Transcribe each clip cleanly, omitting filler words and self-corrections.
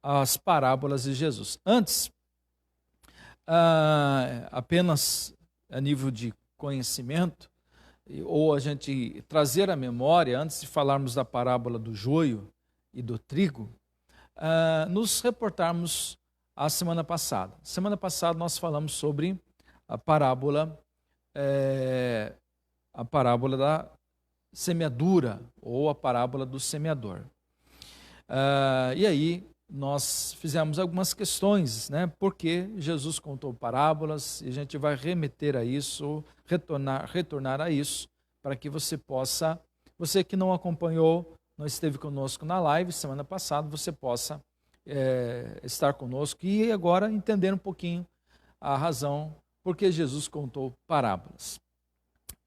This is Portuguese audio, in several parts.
as parábolas de Jesus. Antes, apenas a nível de conhecimento, ou a gente trazer a memória, antes de falarmos da parábola do joio e do trigo, nos reportarmos à semana passada. Semana passada nós falamos sobre a parábola da semeadura, ou a parábola do semeador. E aí nós fizemos algumas questões, né? Porque Jesus contou parábolas, e a gente vai remeter a isso, retornar a isso, para que você possa, você que não acompanhou, não esteve conosco na live semana passada, você possa estar conosco e agora entender um pouquinho a razão por que Jesus contou parábolas.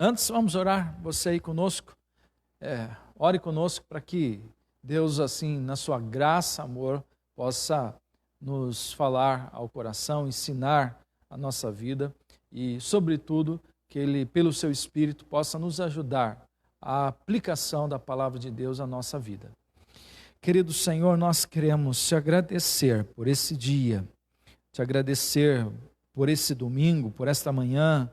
Antes, vamos orar, você aí conosco, ore conosco para que Deus, assim, na sua graça, amor, possa nos falar ao coração, ensinar a nossa vida e, sobretudo, que Ele, pelo seu Espírito, possa nos ajudar a aplicação da palavra de Deus à nossa vida. Querido Senhor, nós queremos te agradecer por esse dia, te agradecer por esse domingo, por esta manhã,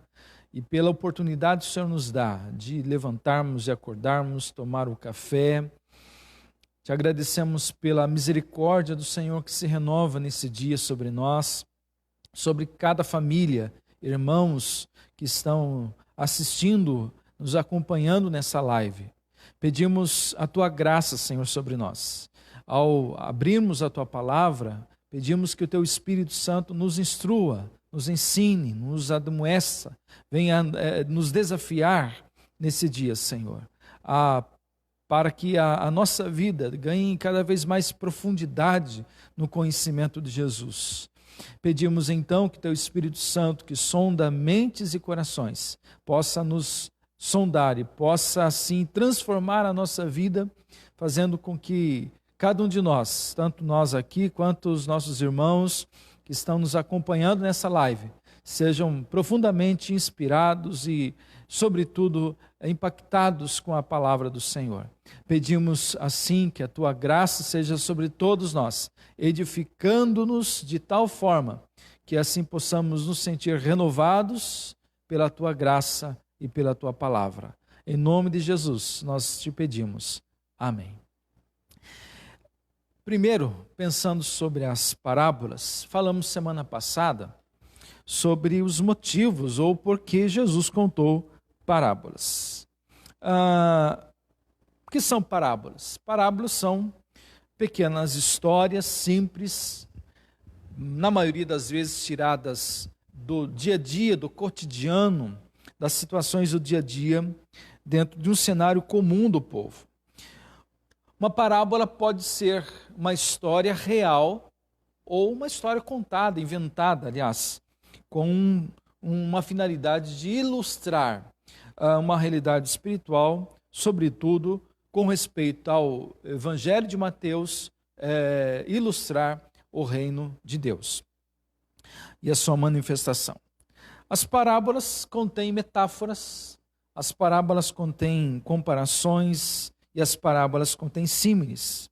e pela oportunidade que o Senhor nos dá de levantarmos e acordarmos, tomar o café. Te agradecemos pela misericórdia do Senhor que se renova nesse dia sobre nós, sobre cada família, irmãos que estão assistindo, nos acompanhando nessa live. Pedimos a Tua graça, Senhor, sobre nós. Ao abrirmos a Tua palavra, pedimos que o Teu Espírito Santo nos instrua, nos ensine, nos admoeça, venha nos desafiar nesse dia, Senhor, para que a nossa vida ganhe cada vez mais profundidade no conhecimento de Jesus. Pedimos então que Teu Espírito Santo, que sonda mentes e corações, possa nos sondar e possa assim transformar a nossa vida, fazendo com que cada um de nós, tanto nós aqui quanto os nossos irmãos que estão nos acompanhando nessa live, sejam profundamente inspirados e, sobretudo, impactados com a palavra do Senhor. Pedimos assim que a Tua graça seja sobre todos nós, edificando-nos de tal forma que assim possamos nos sentir renovados pela Tua graça e pela Tua palavra. Em nome de Jesus, nós te pedimos. Amém. Primeiro, pensando sobre as parábolas, falamos semana passada sobre os motivos ou por que Jesus contou parábolas. O que são parábolas? Parábolas são pequenas histórias simples, na maioria das vezes tiradas do dia a dia, do cotidiano, das situações do dia a dia, dentro de um cenário comum do povo. Uma parábola pode ser uma história real ou uma história contada, inventada, aliás, com uma finalidade de ilustrar uma realidade espiritual, sobretudo com respeito ao Evangelho de Mateus, ilustrar o reino de Deus e a sua manifestação. As parábolas contêm metáforas, as parábolas contêm comparações e as parábolas contêm símiles.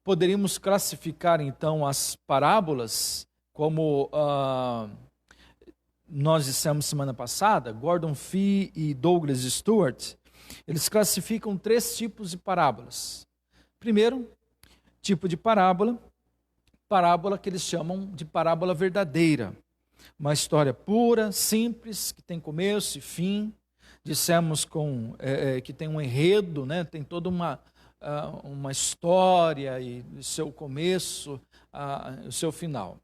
Poderíamos classificar então as parábolas como nós dissemos semana passada, Gordon Fee e Douglas Stewart, eles classificam 3 tipos de parábolas. Primeiro tipo de parábola que eles chamam de parábola verdadeira. Uma história pura, simples, que tem começo e fim. Dissemos que tem um enredo, né? Tem toda uma história e o seu começo, o seu final.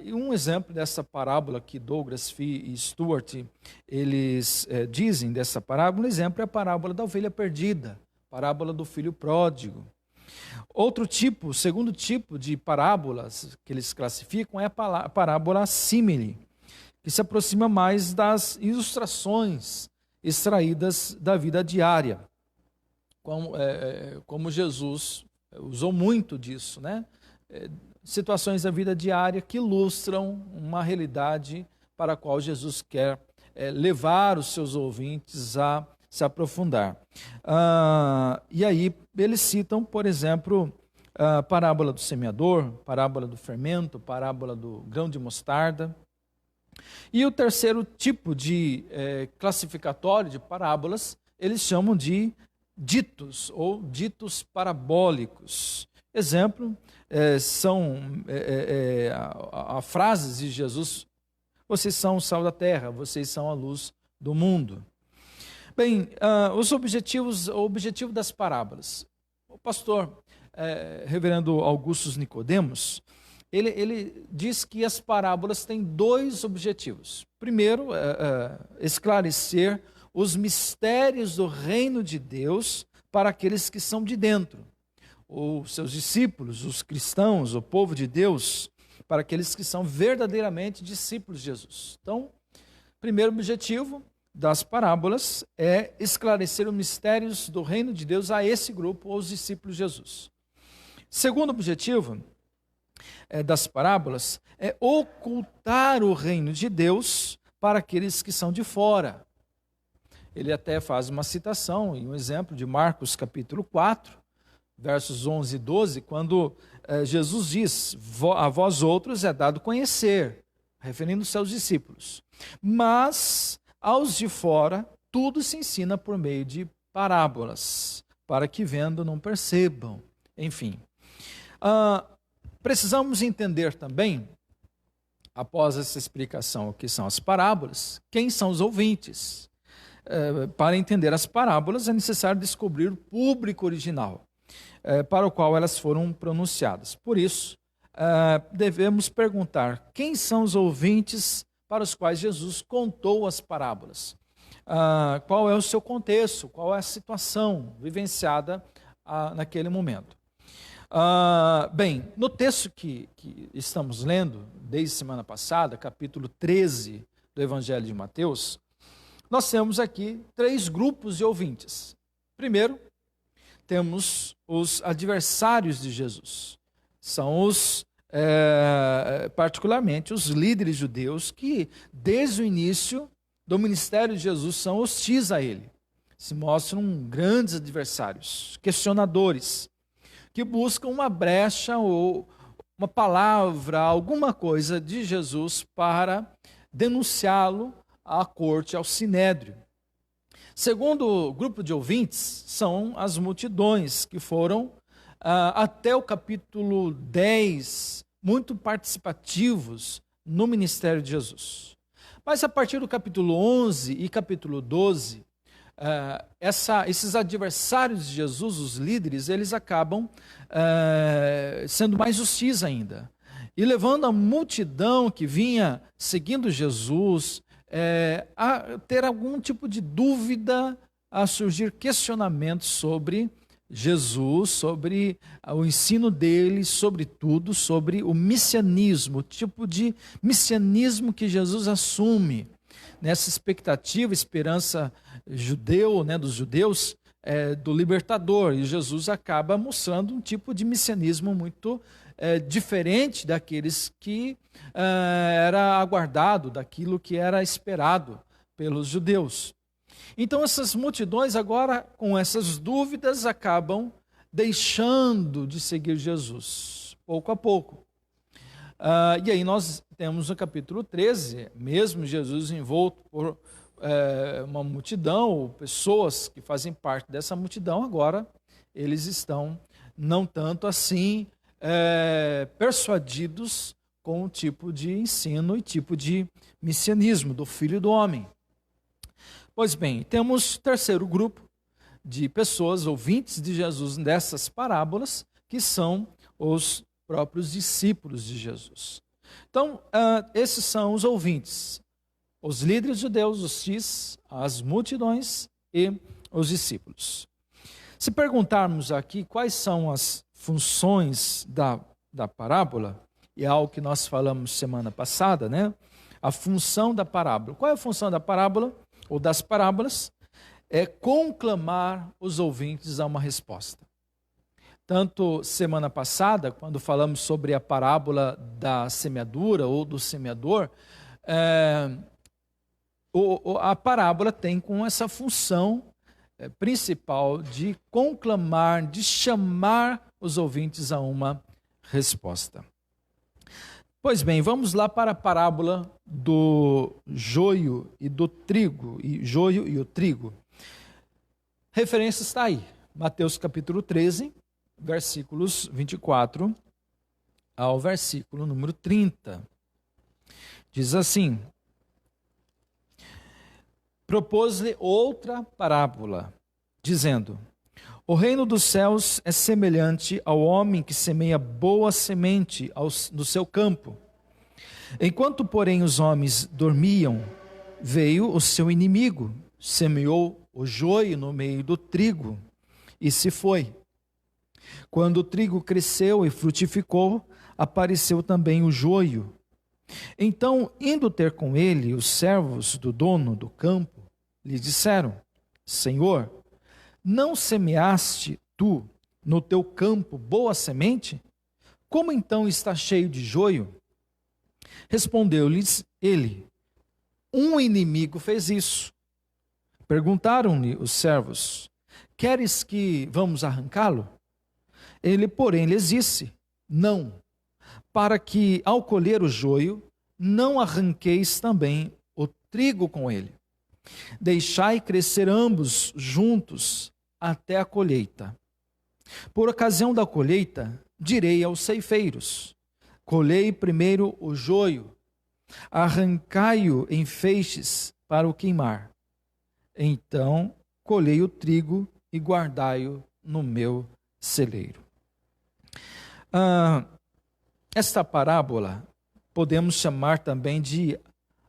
E um exemplo dessa parábola que Douglas Fee e Stewart eles dizem dessa parábola, um exemplo é a parábola da ovelha perdida, parábola do filho pródigo. Outro tipo, segundo tipo de parábolas que eles classificam é a parábola símile, que se aproxima mais das ilustrações extraídas da vida diária, como Jesus usou muito disso, né? Situações da vida diária que ilustram uma realidade para a qual Jesus quer levar os seus ouvintes a se aprofundar. E aí eles citam, por exemplo, a parábola do semeador, parábola do fermento, parábola do grão de mostarda. E o terceiro tipo de classificatório de parábolas, eles chamam de ditos ou ditos parabólicos. Exemplo, são frases de Jesus: vocês são o sal da terra, vocês são a luz do mundo. Bem, o objetivo das parábolas. O pastor reverendo Augustus Nicodemos, ele diz que as parábolas têm dois objetivos. Primeiro, esclarecer os mistérios do reino de Deus para aqueles que são de dentro, os seus discípulos, os cristãos, o povo de Deus, para aqueles que são verdadeiramente discípulos de Jesus. Então, primeiro objetivo das parábolas é esclarecer os mistérios do reino de Deus a esse grupo, os discípulos de Jesus. Segundo objetivo das parábolas é ocultar o reino de Deus para aqueles que são de fora. Ele até faz uma citação e um exemplo de Marcos capítulo 4, versos 11 e 12, quando Jesus diz: a vós outros é dado conhecer, referindo-se aos discípulos, mas aos de fora tudo se ensina por meio de parábolas, para que vendo não percebam. Enfim, precisamos entender também, após essa explicação o que são as parábolas, quem são os ouvintes. Para entender as parábolas é necessário descobrir o público original para o qual elas foram pronunciadas. Por isso, devemos perguntar quem são os ouvintes para os quais Jesus contou as parábolas. Qual é o seu contexto, qual é a situação vivenciada naquele momento. Bem, no texto que estamos lendo, desde semana passada, capítulo 13 do Evangelho de Mateus, nós temos aqui 3 grupos de ouvintes. Primeiro, temos os adversários de Jesus. São particularmente os líderes judeus que, desde o início do ministério de Jesus, são hostis a ele. Se mostram grandes adversários, questionadores, que buscam uma brecha ou uma palavra, alguma coisa de Jesus para denunciá-lo à corte, ao sinédrio. Segundo grupo de ouvintes, são as multidões que foram, até o capítulo 10, muito participativos no ministério de Jesus. Mas a partir do capítulo 11 e capítulo 12, esses adversários de Jesus, os líderes, eles acabam sendo mais hostis ainda. E levando a multidão que vinha seguindo Jesus a ter algum tipo de dúvida, a surgir questionamentos sobre Jesus, sobre o ensino dele, sobretudo sobre o messianismo, o tipo de messianismo que Jesus assume, nessa expectativa, esperança judeu, dos judeus, do libertador. E Jesus acaba mostrando um tipo de messianismo muito diferente daqueles que era aguardado, daquilo que era esperado pelos judeus. Então essas multidões agora, com essas dúvidas, acabam deixando de seguir Jesus, pouco a pouco. E aí nós temos no capítulo 13, mesmo Jesus envolto por uma multidão, ou pessoas que fazem parte dessa multidão, agora eles estão não tanto assim persuadidos com o tipo de ensino e tipo de messianismo do Filho do Homem. Pois bem, temos o terceiro grupo de pessoas, ouvintes de Jesus dessas parábolas, que são os próprios discípulos de Jesus. Então, esses são os ouvintes, os líderes judeus, os hostis, as multidões e os discípulos. Se perguntarmos aqui quais são as funções da parábola, e é algo que nós falamos semana passada, a função da parábola. Qual é a função da parábola, ou das parábolas? É conclamar os ouvintes a uma resposta. Tanto semana passada, quando falamos sobre a parábola da semeadura ou do semeador, a parábola tem com essa função principal de conclamar, de chamar os ouvintes a uma resposta. Pois bem, vamos lá para a parábola do joio e do trigo, e joio e o trigo. Referência está aí, Mateus capítulo 13, versículos 24 ao versículo número 30. Diz assim: propôs-lhe outra parábola, dizendo: o reino dos céus é semelhante ao homem que semeia boa semente no seu campo. Enquanto, porém, os homens dormiam, veio o seu inimigo, semeou o joio no meio do trigo e se foi. Quando o trigo cresceu e frutificou, apareceu também o joio. Então, indo ter com ele os servos do dono do campo, lhe disseram: Senhor, não semeaste tu no teu campo boa semente? Como então está cheio de joio? Respondeu-lhes ele: um inimigo fez isso. Perguntaram-lhe os servos: queres que vamos arrancá-lo? Ele, porém, lhes disse: não, para que, ao colher o joio, não arranqueis também o trigo com ele. Deixai crescer ambos juntos até a colheita. Por ocasião da colheita, direi aos ceifeiros: colhei primeiro o joio, arrancai-o em feixes para o queimar. Então colhei o trigo e guardai-o no meu celeiro. Esta parábola podemos chamar também de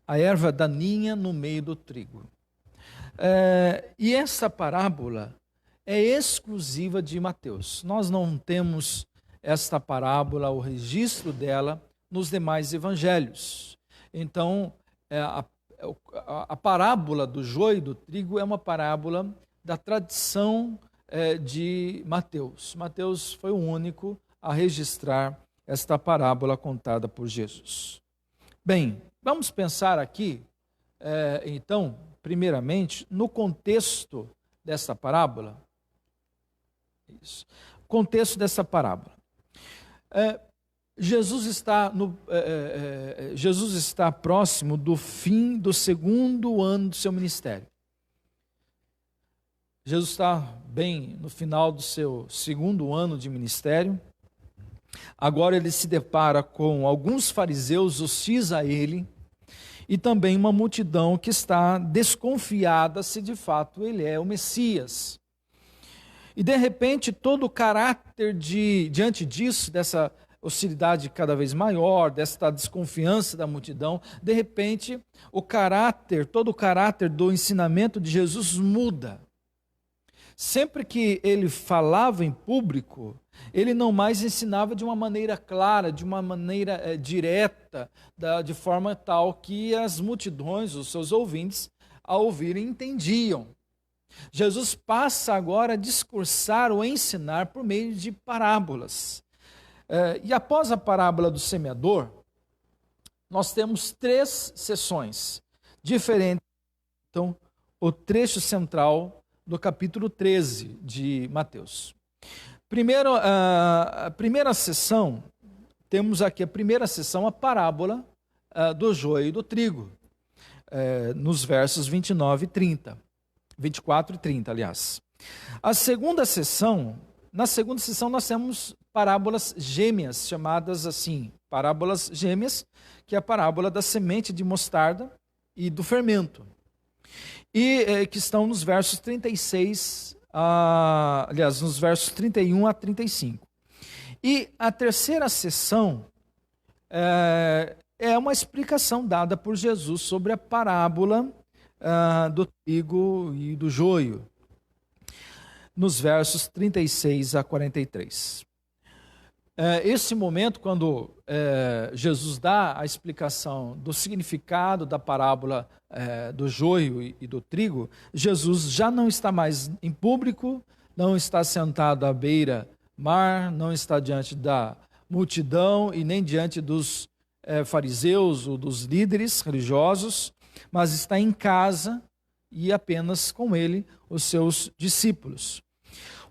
a erva daninha no meio do trigo. E essa parábola é exclusiva de Mateus. Nós não temos esta parábola, o registro dela, nos demais evangelhos. Então, a parábola do joio e do trigo é uma parábola da tradição de Mateus. Mateus foi o único a registrar esta parábola contada por Jesus. Bem, vamos pensar aqui, então, primeiramente, no contexto dessa parábola. Isso. Contexto dessa parábola. Jesus está próximo do fim do segundo ano do seu ministério. Jesus está bem no final do seu segundo ano de ministério. Agora ele se depara com alguns fariseus hostis a ele e também uma multidão que está desconfiada se de fato ele é o Messias. E de repente todo o caráter diante disso, dessa hostilidade cada vez maior, desta desconfiança da multidão, de repente todo o caráter do ensinamento de Jesus muda. Sempre que ele falava em público, ele não mais ensinava de uma maneira clara, de uma maneira direta, de forma tal que as multidões, os seus ouvintes, ao ouvirem, entendiam. Jesus passa agora a discursar ou ensinar por meio de parábolas. E após a parábola do semeador, nós temos 3 sessões diferentes. Então, o trecho central do capítulo 13 de Mateus. Primeiro, a primeira sessão, temos aqui a primeira sessão, a parábola do joio e do trigo, nos versos 29 e 30. 24 e 30, aliás. Na segunda sessão nós temos parábolas gêmeas, chamadas assim, parábolas gêmeas, que é a parábola da semente de mostarda e do fermento. E que estão nos versos 36, nos versos 31 a 35. E a terceira sessão é uma explicação dada por Jesus sobre a parábola do trigo e do joio, nos versos 36 a 43. Esse momento, quando Jesus dá a explicação do significado da parábola do joio e do trigo, Jesus já não está mais em público, não está sentado à beira-mar, não está diante da multidão e nem diante dos fariseus ou dos líderes religiosos, mas está em casa, e apenas com ele os seus discípulos.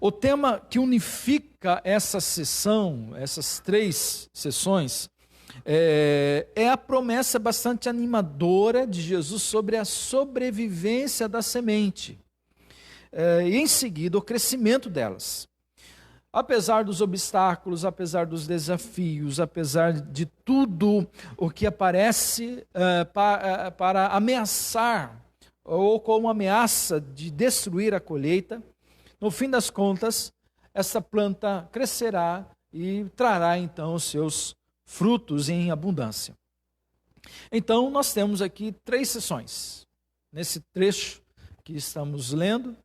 O tema que unifica essa sessão, essas 3 sessões, é a promessa bastante animadora de Jesus sobre a sobrevivência da semente, e em seguida o crescimento delas. Apesar dos obstáculos, apesar dos desafios, apesar de tudo o que aparece para ameaçar, ou como ameaça de destruir a colheita, no fim das contas, essa planta crescerá e trará então os seus frutos em abundância. Então, nós temos aqui 3 sessões. Nesse trecho que estamos lendo,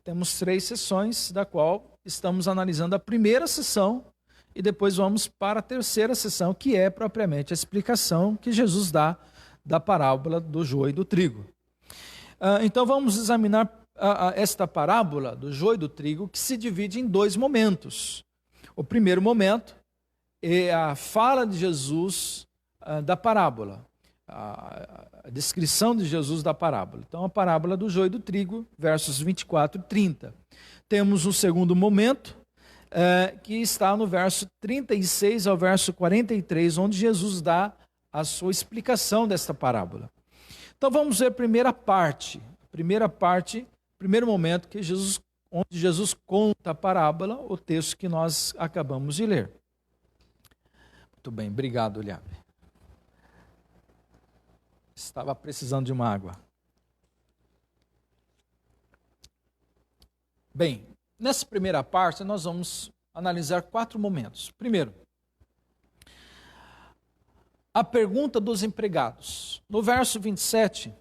temos 3 sessões, da qual estamos analisando a primeira sessão e depois vamos para a terceira sessão, que é propriamente a explicação que Jesus dá da parábola do joio e do trigo. Então vamos examinar esta parábola do joio e do trigo, que se divide em 2 momentos. O primeiro momento é a fala de Jesus da parábola, a descrição de Jesus da parábola. Então, a parábola do joio e do trigo, versos 24 e 30. Temos um segundo momento, que está no verso 36 ao verso 43, onde Jesus dá a sua explicação desta parábola. Então, vamos ver a primeira parte, primeiro momento, onde Jesus conta a parábola, o texto que nós acabamos de ler. Muito bem, obrigado, Eliabe. Estava precisando de uma água. Bem, nessa primeira parte nós vamos analisar 4 momentos. Primeiro, a pergunta dos empregados. No verso 27,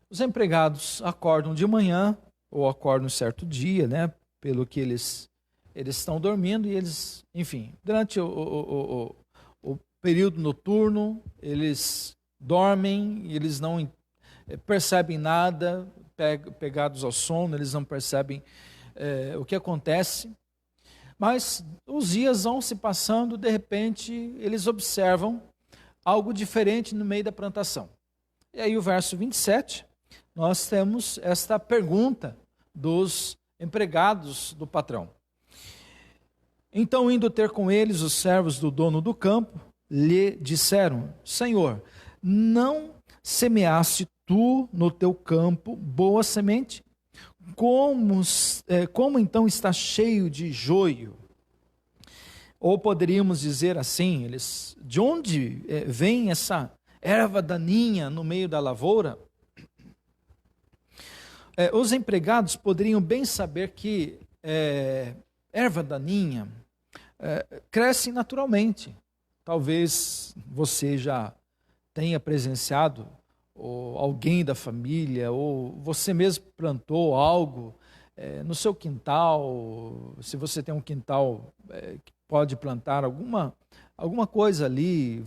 os empregados acordam de manhã, ou acordam um certo dia, né, pelo que eles estão dormindo, e eles, enfim, durante o período noturno, eles dormem, e eles não percebem nada, pegados ao sono, eles não percebem o que acontece. Mas os dias vão se passando, de repente eles observam algo diferente no meio da plantação. E aí o verso 27, nós temos esta pergunta dos empregados do patrão. Então, indo ter com eles os servos do dono do campo, lhe disseram: Senhor, não semeaste tu no teu campo boa semente? Como então está cheio de joio? Ou poderíamos dizer assim, de onde vem essa erva daninha no meio da lavoura? Os empregados poderiam bem saber que erva daninha cresce naturalmente. Talvez você já tenha presenciado, ou alguém da família, ou você mesmo plantou algo no seu quintal. Se você tem um quintal, pode plantar alguma coisa ali,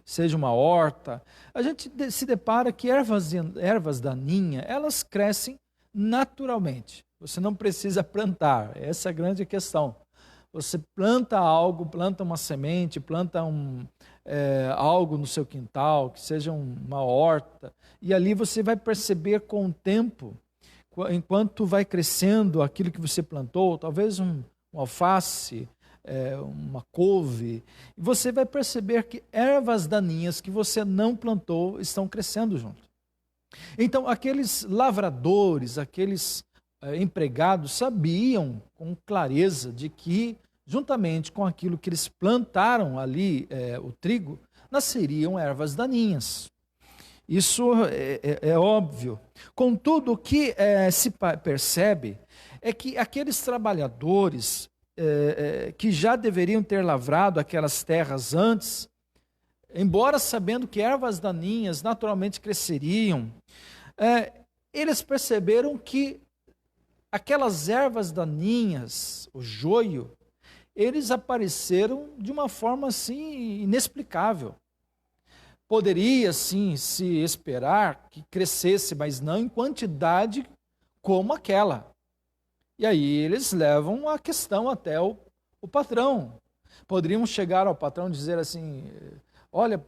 seja uma horta. A gente se depara que ervas daninhas, elas crescem naturalmente. Você não precisa plantar, essa é a grande questão. Você planta algo, planta uma semente, planta algo no seu quintal, que seja uma horta, e ali você vai perceber com o tempo, enquanto vai crescendo aquilo que você plantou, talvez um alface, uma couve, e você vai perceber que ervas daninhas que você não plantou estão crescendo junto. Então, aqueles lavradores, aqueles empregados sabiam com clareza de que, juntamente com aquilo que eles plantaram ali, o trigo, nasceriam ervas daninhas. Isso é óbvio. Contudo, o que se percebe é que aqueles trabalhadores que já deveriam ter lavrado aquelas terras antes, embora sabendo que ervas daninhas naturalmente cresceriam, eles perceberam que aquelas ervas daninhas, o joio, eles apareceram de uma forma assim inexplicável. Poderia sim se esperar que crescesse, mas não em quantidade como aquela. E aí eles levam a questão até o patrão. Poderiam chegar ao patrão e dizer assim: olha,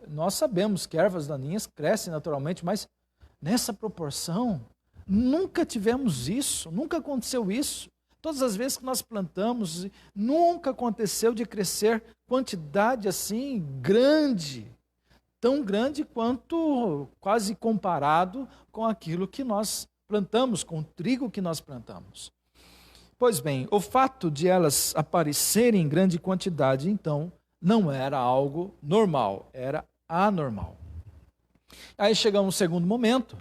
nós sabemos que ervas daninhas crescem naturalmente, mas nessa proporção. Nunca tivemos isso, nunca aconteceu isso. Todas as vezes que nós plantamos, nunca aconteceu de crescer quantidade assim grande, tão grande quanto quase comparado com aquilo que nós plantamos, com o trigo que nós plantamos. Pois bem, o fato de elas aparecerem em grande quantidade, então, não era algo normal, era anormal. Aí chegamos no segundo momento,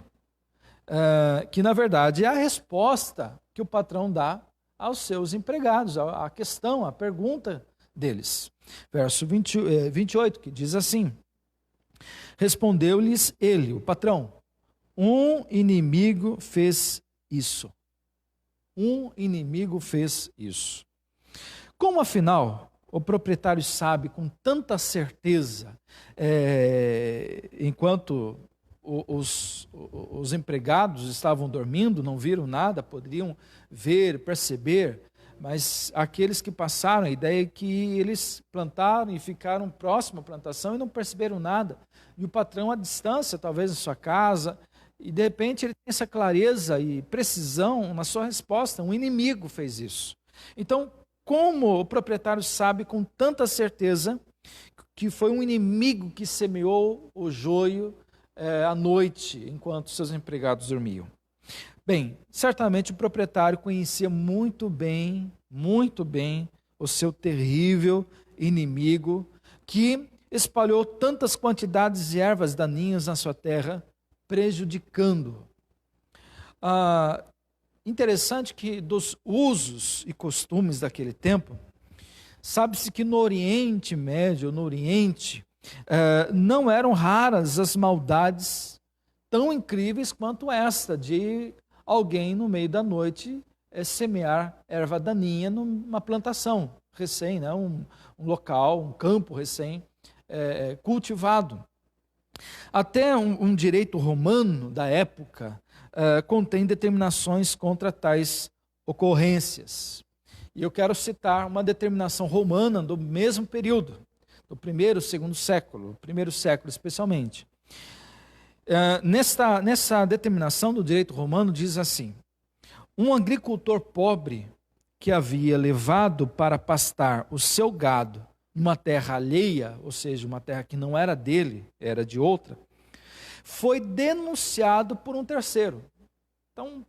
que na verdade é a resposta que o patrão dá aos seus empregados, a questão, a pergunta deles. Verso 28, que diz assim: respondeu-lhes ele, o patrão, um inimigo fez isso. Um inimigo fez isso. Como afinal o proprietário sabe com tanta certeza, enquanto os empregados estavam dormindo, não viram nada, poderiam ver, perceber, mas aqueles que passaram, a ideia é que eles plantaram e ficaram próximo à plantação e não perceberam nada. E o patrão à distância, talvez em sua casa, e de repente ele tem essa clareza e precisão na sua resposta, um inimigo fez isso. Então, como o proprietário sabe com tanta certeza que foi um inimigo que semeou o joio à noite, enquanto seus empregados dormiam? Bem, certamente o proprietário conhecia muito bem o seu terrível inimigo que espalhou tantas quantidades de ervas daninhas na sua terra, prejudicando. Interessante que dos usos e costumes daquele tempo, sabe-se que no Oriente Médio, no Oriente, não eram raras as maldades tão incríveis quanto esta, de alguém no meio da noite semear erva daninha numa plantação recém, né, um local, um campo recém cultivado. Até um direito romano da época contém determinações contra tais ocorrências. E eu quero citar uma determinação romana do mesmo período, do primeiro século especialmente. Nessa determinação do direito romano diz assim: um agricultor pobre que havia levado para pastar o seu gado numa terra alheia, ou seja, uma terra que não era dele, era de outra, foi denunciado por um terceiro. Então,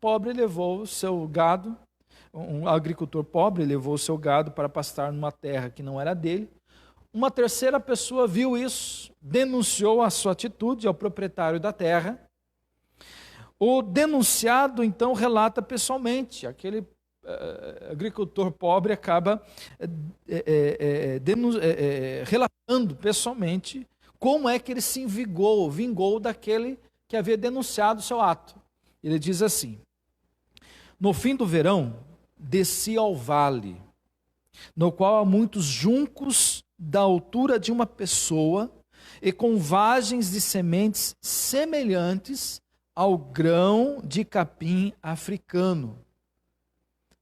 um agricultor pobre levou o seu gado para pastar numa terra que não era dele. Uma terceira pessoa viu isso, denunciou a sua atitude ao proprietário da terra. O denunciado, então, relata pessoalmente. Aquele agricultor pobre acaba relatando pessoalmente como é que ele se vingou daquele que havia denunciado o seu ato. Ele diz assim: no fim do verão, desci ao vale, no qual há muitos juncos da altura de uma pessoa e com vagens de sementes semelhantes ao grão de capim africano.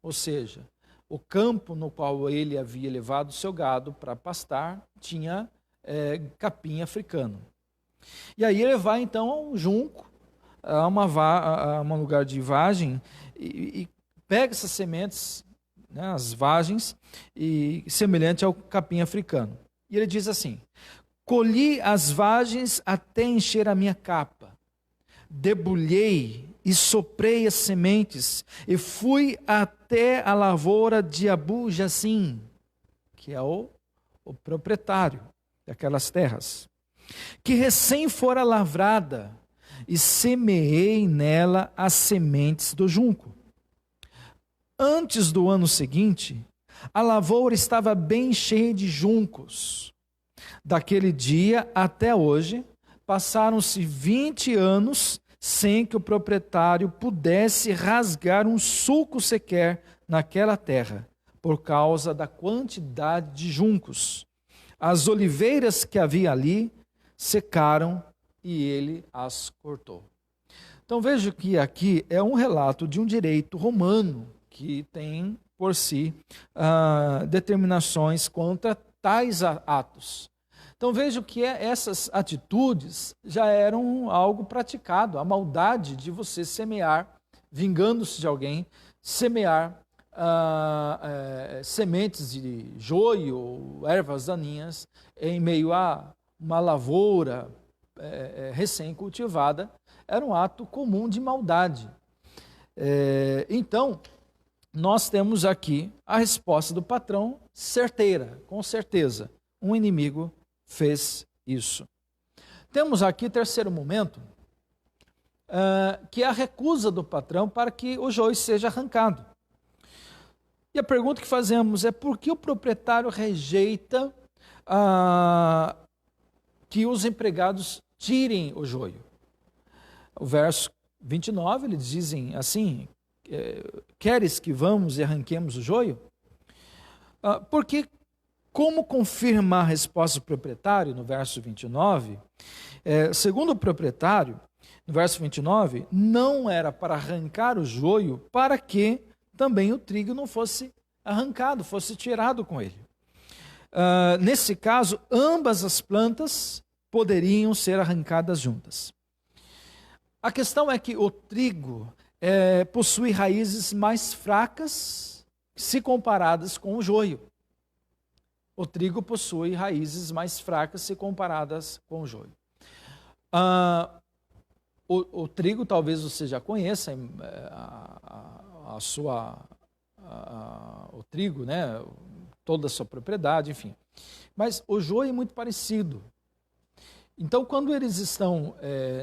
Ou seja, o campo no qual ele havia levado o seu gado para pastar tinha capim africano. E aí ele vai então ao junco, a um lugar de vagem, e pega essas sementes, né, as vagens, e semelhante ao capim africano. E ele diz assim: colhi as vagens até encher a minha capa, debulhei e soprei as sementes, e fui até a lavoura de Abu Jassim, que é o proprietário daquelas terras, que recém fora lavrada, e semeei nela as sementes do junco. Antes do ano seguinte, a lavoura estava bem cheia de juncos. Daquele dia até hoje, passaram-se 20 anos sem que o proprietário pudesse rasgar um sulco sequer naquela terra, por causa da quantidade de juncos. As oliveiras que havia ali secaram e ele as cortou. Então vejo que aqui é um relato de um direito romano que tem por si determinações contra tais atos. Então vejo que essas atitudes já eram algo praticado, a maldade de você semear, vingando-se de alguém, semear sementes de joio, ervas daninhas, em meio a uma lavoura recém-cultivada, era um ato comum de maldade. Então, nós temos aqui a resposta do patrão certeira, com certeza. Um inimigo fez isso. Temos aqui terceiro momento, que é a recusa do patrão para que o joio seja arrancado. E a pergunta que fazemos é: por que o proprietário rejeita que os empregados tirem o joio? O verso 29, eles dizem assim: queres que vamos e arranquemos o joio? Porque, como confirma a resposta do proprietário, no verso 29, segundo o proprietário, no verso 29, não era para arrancar o joio para que também o trigo não fosse arrancado, fosse tirado com ele. Nesse caso, ambas as plantas poderiam ser arrancadas juntas. A questão é que o trigo possui raízes mais fracas se comparadas com o joio. O trigo possui raízes mais fracas se comparadas com o joio. O trigo, talvez você já conheça, o trigo, né? Toda a sua propriedade, enfim. Mas o joio é muito parecido. Então, quando eles estão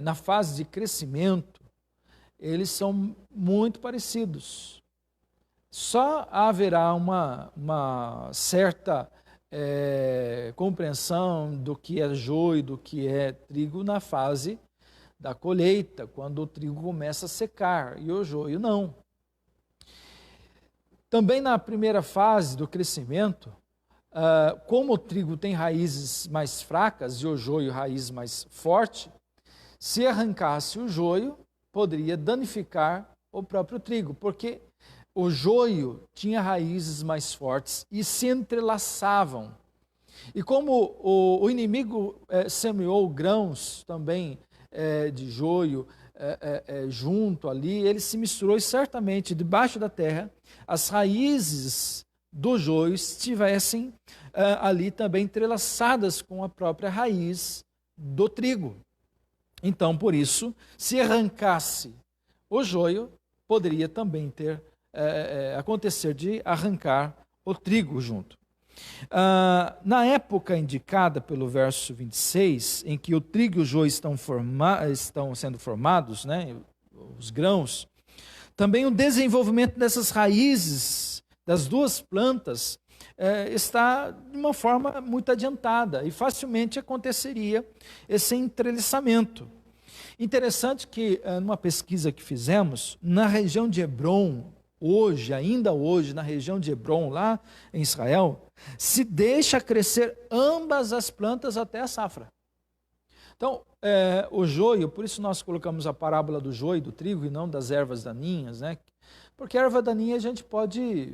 na fase de crescimento, eles são muito parecidos. Só haverá uma certa compreensão do que é joio, do que é trigo na fase da colheita, quando o trigo começa a secar e o joio não. Também na primeira fase do crescimento, como o trigo tem raízes mais fracas e o joio raiz mais forte, se arrancasse o joio, poderia danificar o próprio trigo, porque o joio tinha raízes mais fortes e se entrelaçavam. E como o inimigo semeou grãos também de joio junto ali, ele se misturou e certamente debaixo da terra as raízes do joio estivessem ali também entrelaçadas com a própria raiz do trigo. Então, por isso, se arrancasse o joio, poderia também acontecer de arrancar o trigo junto. Na época indicada pelo verso 26, em que o trigo e o joio estão sendo formados, né, os grãos, também o desenvolvimento dessas raízes das duas plantas está de uma forma muito adiantada e facilmente aconteceria esse entrelaçamento. Interessante que, numa pesquisa que fizemos, na região de Hebrom, ainda hoje, na região de Hebrom, lá em Israel, se deixa crescer ambas as plantas até a safra. Então, o joio, por isso nós colocamos a parábola do joio e do trigo e não das ervas daninhas, né? Porque a erva daninha a gente pode,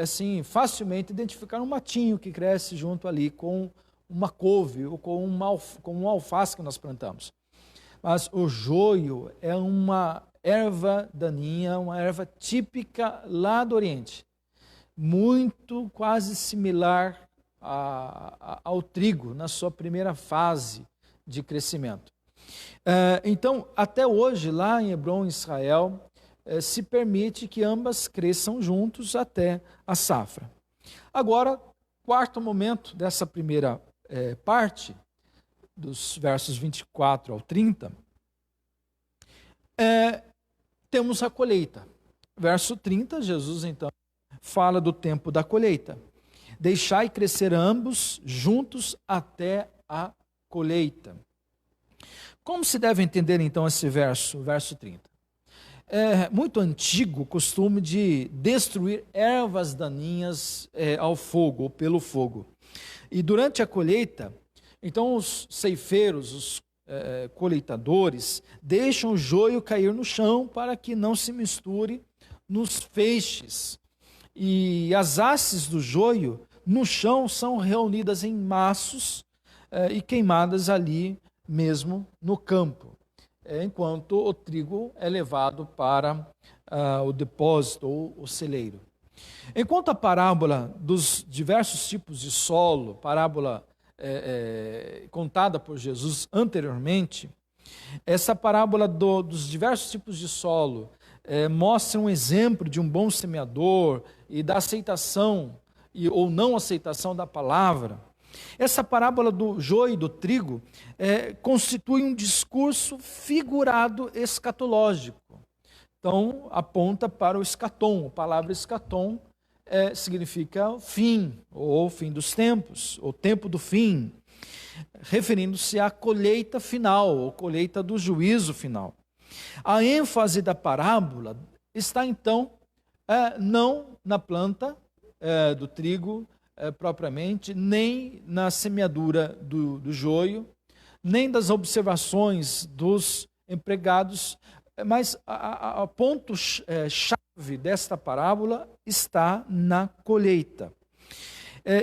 assim, facilmente identificar um matinho que cresce junto ali com uma couve ou com um alface que nós plantamos. Mas o joio é uma erva daninha, uma erva típica lá do Oriente, muito quase similar ao trigo na sua primeira fase de crescimento. Então, até hoje, lá em Hebrom, Israel, se permite que ambas cresçam juntos até a safra. Agora, quarto momento dessa primeira parte, dos versos 24 ao 30, temos a colheita. Verso 30, Jesus então fala do tempo da colheita. Deixai crescer ambos juntos até a colheita. Como se deve entender então esse verso 30? É muito antigo o costume de destruir ervas daninhas ao fogo, ou pelo fogo. E durante a colheita, então os ceifeiros, os coletadores, deixam o joio cair no chão para que não se misture nos feixes. E as hastes do joio no chão são reunidas em maços e queimadas ali mesmo no campo, enquanto o trigo é levado para o depósito ou o celeiro. Enquanto a parábola dos diversos tipos de solo, parábola contada por Jesus anteriormente, essa parábola dos diversos tipos de solo mostra um exemplo de um bom semeador e da aceitação ou não aceitação da palavra. Essa parábola do joio e do trigo constitui um discurso figurado escatológico. Então, aponta para o escatom. A palavra escatom significa fim, ou fim dos tempos, ou tempo do fim, referindo-se à colheita final, ou colheita do juízo final. A ênfase da parábola está, então, não na planta do trigo propriamente, nem na semeadura do joio, nem das observações dos empregados, mas o ponto-chave desta parábola está na colheita.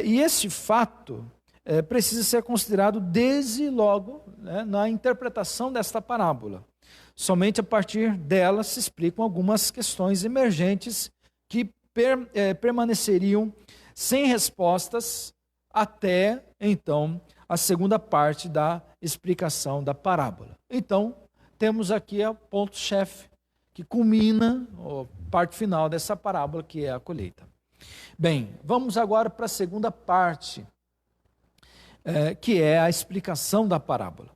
E esse fato precisa ser considerado desde logo, na interpretação desta parábola. Somente a partir dela se explicam algumas questões emergentes que permaneceriam sem respostas até, então, a segunda parte da explicação da parábola. Então, temos aqui o ponto-chefe, que culmina a parte final dessa parábola, que é a colheita. Bem, vamos agora para a segunda parte, que é a explicação da parábola.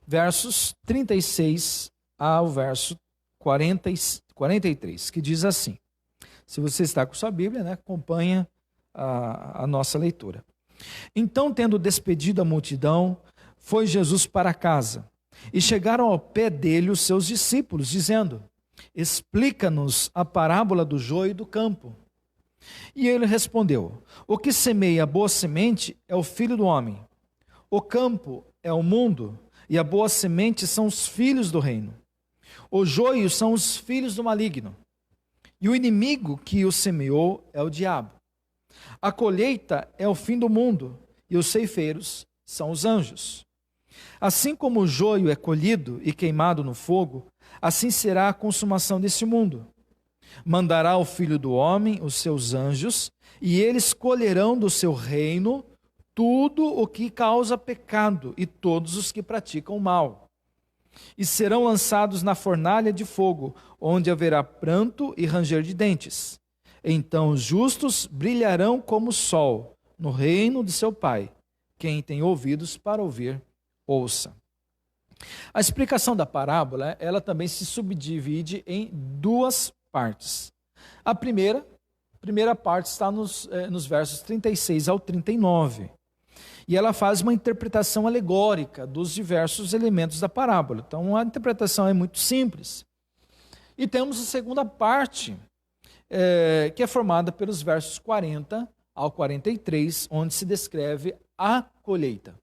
Versos 36 ao verso 43, que diz assim. Se você está com sua Bíblia, acompanha a nossa leitura. Então, tendo despedido a multidão, foi Jesus para casa. E chegaram ao pé dele os seus discípulos, dizendo: explica-nos a parábola do joio e do campo. E ele respondeu: o que semeia a boa semente é o Filho do Homem. O campo é o mundo, e a boa semente são os filhos do reino. O joio são os filhos do maligno. E o inimigo que o semeou é o diabo. A colheita é o fim do mundo, e os ceifeiros são os anjos. Assim como o joio é colhido e queimado no fogo, assim será a consumação desse mundo. Mandará o Filho do Homem os seus anjos, e eles colherão do seu reino tudo o que causa pecado e todos os que praticam o mal. E serão lançados na fornalha de fogo, onde haverá pranto e ranger de dentes. Então os justos brilharão como o sol no reino de seu Pai. Quem tem ouvidos para ouvir, ouça. A explicação da parábola, ela também se subdivide em duas partes. A primeira parte está nos versos 36 ao 39. E ela faz uma interpretação alegórica dos diversos elementos da parábola. Então, a interpretação é muito simples. E temos a segunda parte, que é formada pelos versos 40 ao 43, onde se descreve a colheita.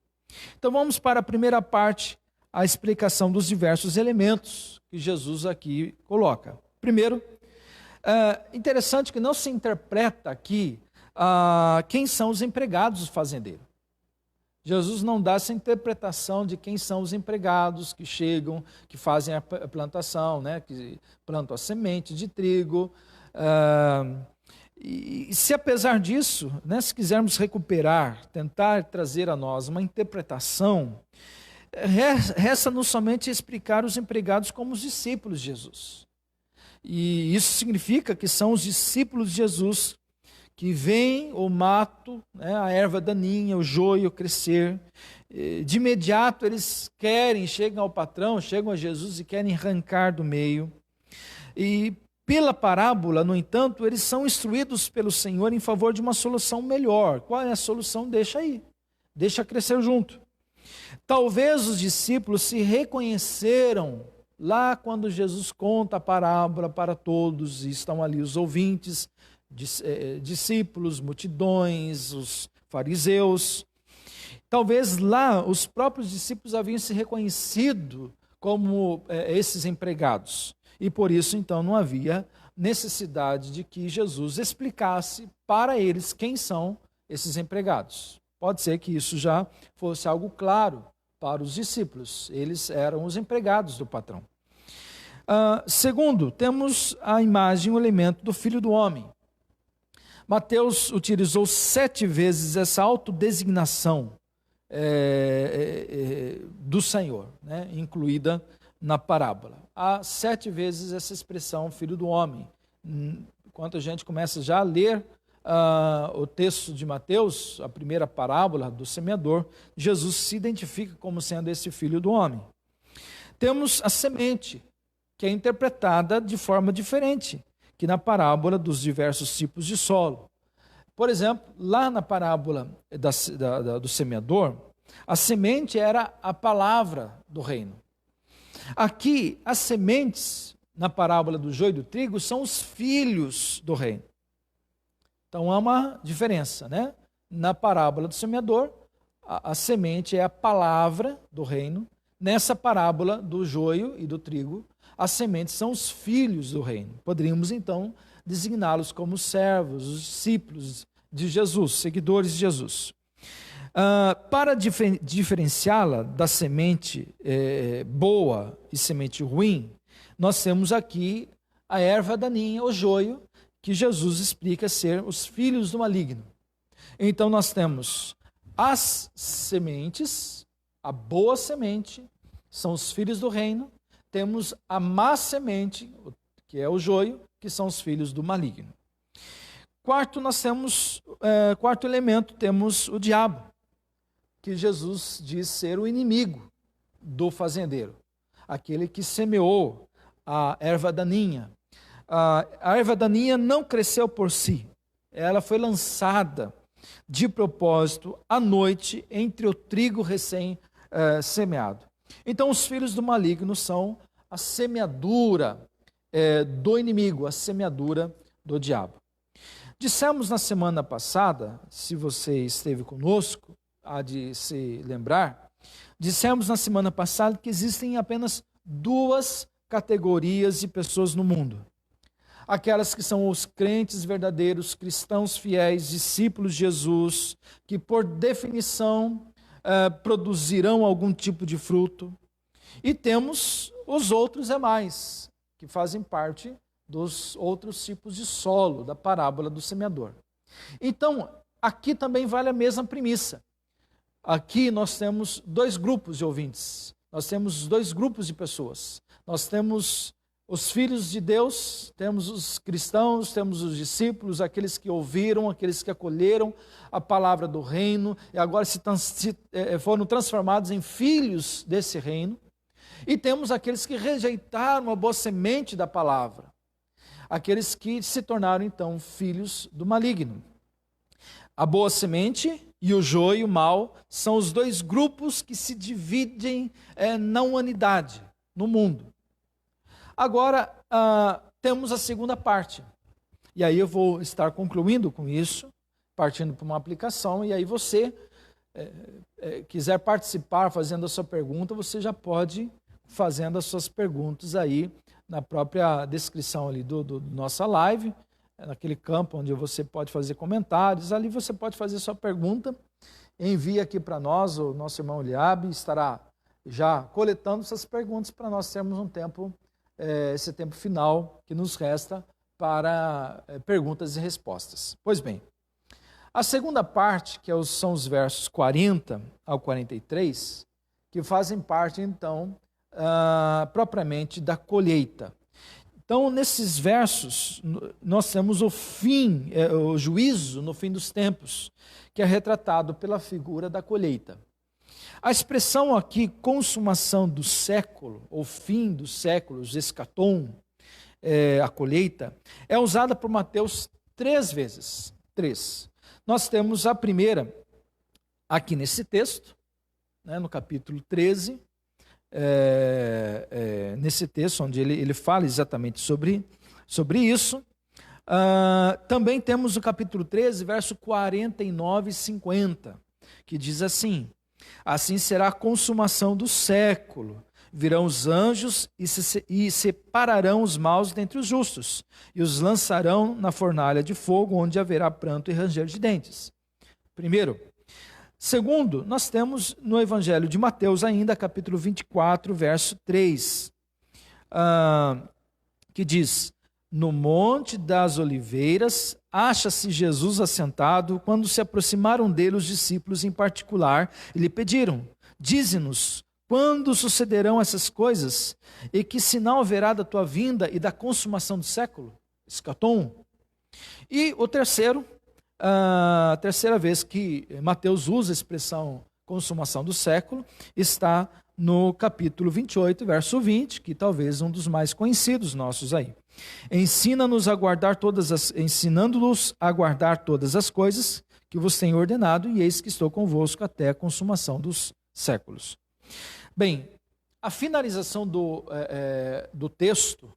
Então, vamos para a primeira parte, a explicação dos diversos elementos que Jesus aqui coloca. Primeiro, interessante que não se interpreta aqui quem são os empregados do fazendeiro. Jesus não dá essa interpretação de quem são os empregados que chegam, que fazem a plantação, que plantam a semente de trigo. E se apesar disso, se quisermos recuperar, tentar trazer a nós uma interpretação, resta-nos somente explicar os empregados como os discípulos de Jesus. E isso significa que são os discípulos de Jesus que veem o mato, a erva daninha, o joio crescer. De imediato eles chegam ao patrão, chegam a Jesus e querem arrancar do meio. E pela parábola, no entanto, eles são instruídos pelo Senhor em favor de uma solução melhor. Qual é a solução? Deixa aí, deixa crescer junto. Talvez os discípulos se reconheceram lá quando Jesus conta a parábola para todos, e estão ali os ouvintes, discípulos, multidões, os fariseus. Talvez lá os próprios discípulos haviam se reconhecido como esses empregados. E por isso, então, não havia necessidade de que Jesus explicasse para eles quem são esses empregados. Pode ser que isso já fosse algo claro para os discípulos. Eles eram os empregados do patrão. Segundo, temos a imagem, o elemento do Filho do Homem. Mateus utilizou 7 vezes essa autodesignação do Senhor, né, incluída na parábola. Há 7 vezes essa expressão Filho do Homem. Enquanto a gente começa já a ler o texto de Mateus, a primeira parábola do semeador, Jesus se identifica como sendo esse Filho do Homem. Temos a semente, que é interpretada de forma diferente que na parábola dos diversos tipos de solo. Por exemplo, lá na parábola do semeador, a semente era a palavra do reino. Aqui, as sementes, na parábola do joio e do trigo, são os filhos do reino. Então há uma diferença, né? Na parábola do semeador, a semente é a palavra do reino. Nessa parábola do joio e do trigo, as sementes são os filhos do reino. Poderíamos então designá-los como servos, os discípulos de Jesus, seguidores de Jesus. Para diferenciá-la da semente boa e semente ruim, nós temos aqui a erva daninha, o joio, que Jesus explica ser os filhos do maligno. Então nós temos as sementes, a boa semente, são os filhos do reino, temos a má semente, que é o joio, que são os filhos do maligno. Quarto elemento, temos o diabo, que Jesus diz ser o inimigo do fazendeiro, aquele que semeou a erva daninha. A erva daninha não cresceu por si, ela foi lançada de propósito à noite entre o trigo recém-semeado. Então, os filhos do maligno são a semeadura do inimigo, a semeadura do diabo. Dissemos na semana passada, se você esteve conosco, há de se lembrar, dissemos na semana passada que existem apenas 2 categorias de pessoas no mundo. Aquelas que são os crentes verdadeiros, cristãos fiéis, discípulos de Jesus, que por definição produzirão algum tipo de fruto. E temos os outros mais, que fazem parte dos outros tipos de solo, da parábola do semeador. Então, aqui também vale a mesma premissa. Aqui nós temos 2 grupos de ouvintes, nós temos 2 grupos de pessoas. Nós temos os filhos de Deus, temos os cristãos, temos os discípulos, aqueles que ouviram, aqueles que acolheram a palavra do reino e agora foram transformados em filhos desse reino. E temos aqueles que rejeitaram a boa semente da palavra, aqueles que se tornaram então filhos do maligno. A boa semente e o joio, o mal, são os 2 grupos que se dividem na humanidade, no mundo. Agora, temos a segunda parte. E aí eu vou estar concluindo com isso, partindo para uma aplicação, e aí você quiser participar fazendo a sua pergunta, você já pode fazendo as suas perguntas aí na própria descrição ali do nossa live, naquele campo onde você pode fazer comentários, ali você pode fazer sua pergunta, envia aqui para nós, o nosso irmão Eliabe estará já coletando essas perguntas para nós termos um tempo, esse tempo final que nos resta para perguntas e respostas. Pois bem, a segunda parte, que são os versos 40 ao 43, que fazem parte então propriamente da colheita. Então, nesses versos, nós temos o fim, o juízo no fim dos tempos, que é retratado pela figura da colheita. A expressão aqui, consumação do século, ou fim dos séculos, escatom, a colheita, é usada por Mateus 3 vezes. 3. Nós temos a primeira aqui nesse texto, né, no capítulo 13, nesse texto onde ele fala exatamente sobre isso. Também temos o capítulo 13, verso 49 e 50, que diz assim: assim será a consumação do século, virão os anjos e separarão os maus dentre os justos, e os lançarão na fornalha de fogo, onde haverá pranto e ranger de dentes. Primeiro, Segundo, nós temos no Evangelho de Mateus ainda, capítulo 24, verso 3, que diz: no Monte das Oliveiras, acha-se Jesus assentado, quando se aproximaram dele os discípulos em particular, e lhe pediram: dize-nos, quando sucederão essas coisas? E que sinal haverá da tua vinda e da consumação do século? Escatom. E o terceiro, a terceira vez que Mateus usa a expressão consumação do século, está no capítulo 28, verso 20, que talvez um dos mais conhecidos nossos aí. Ensinando-nos a guardar todas as coisas que vos tenho ordenado, e eis que estou convosco até a consumação dos séculos. Bem, a finalização do texto,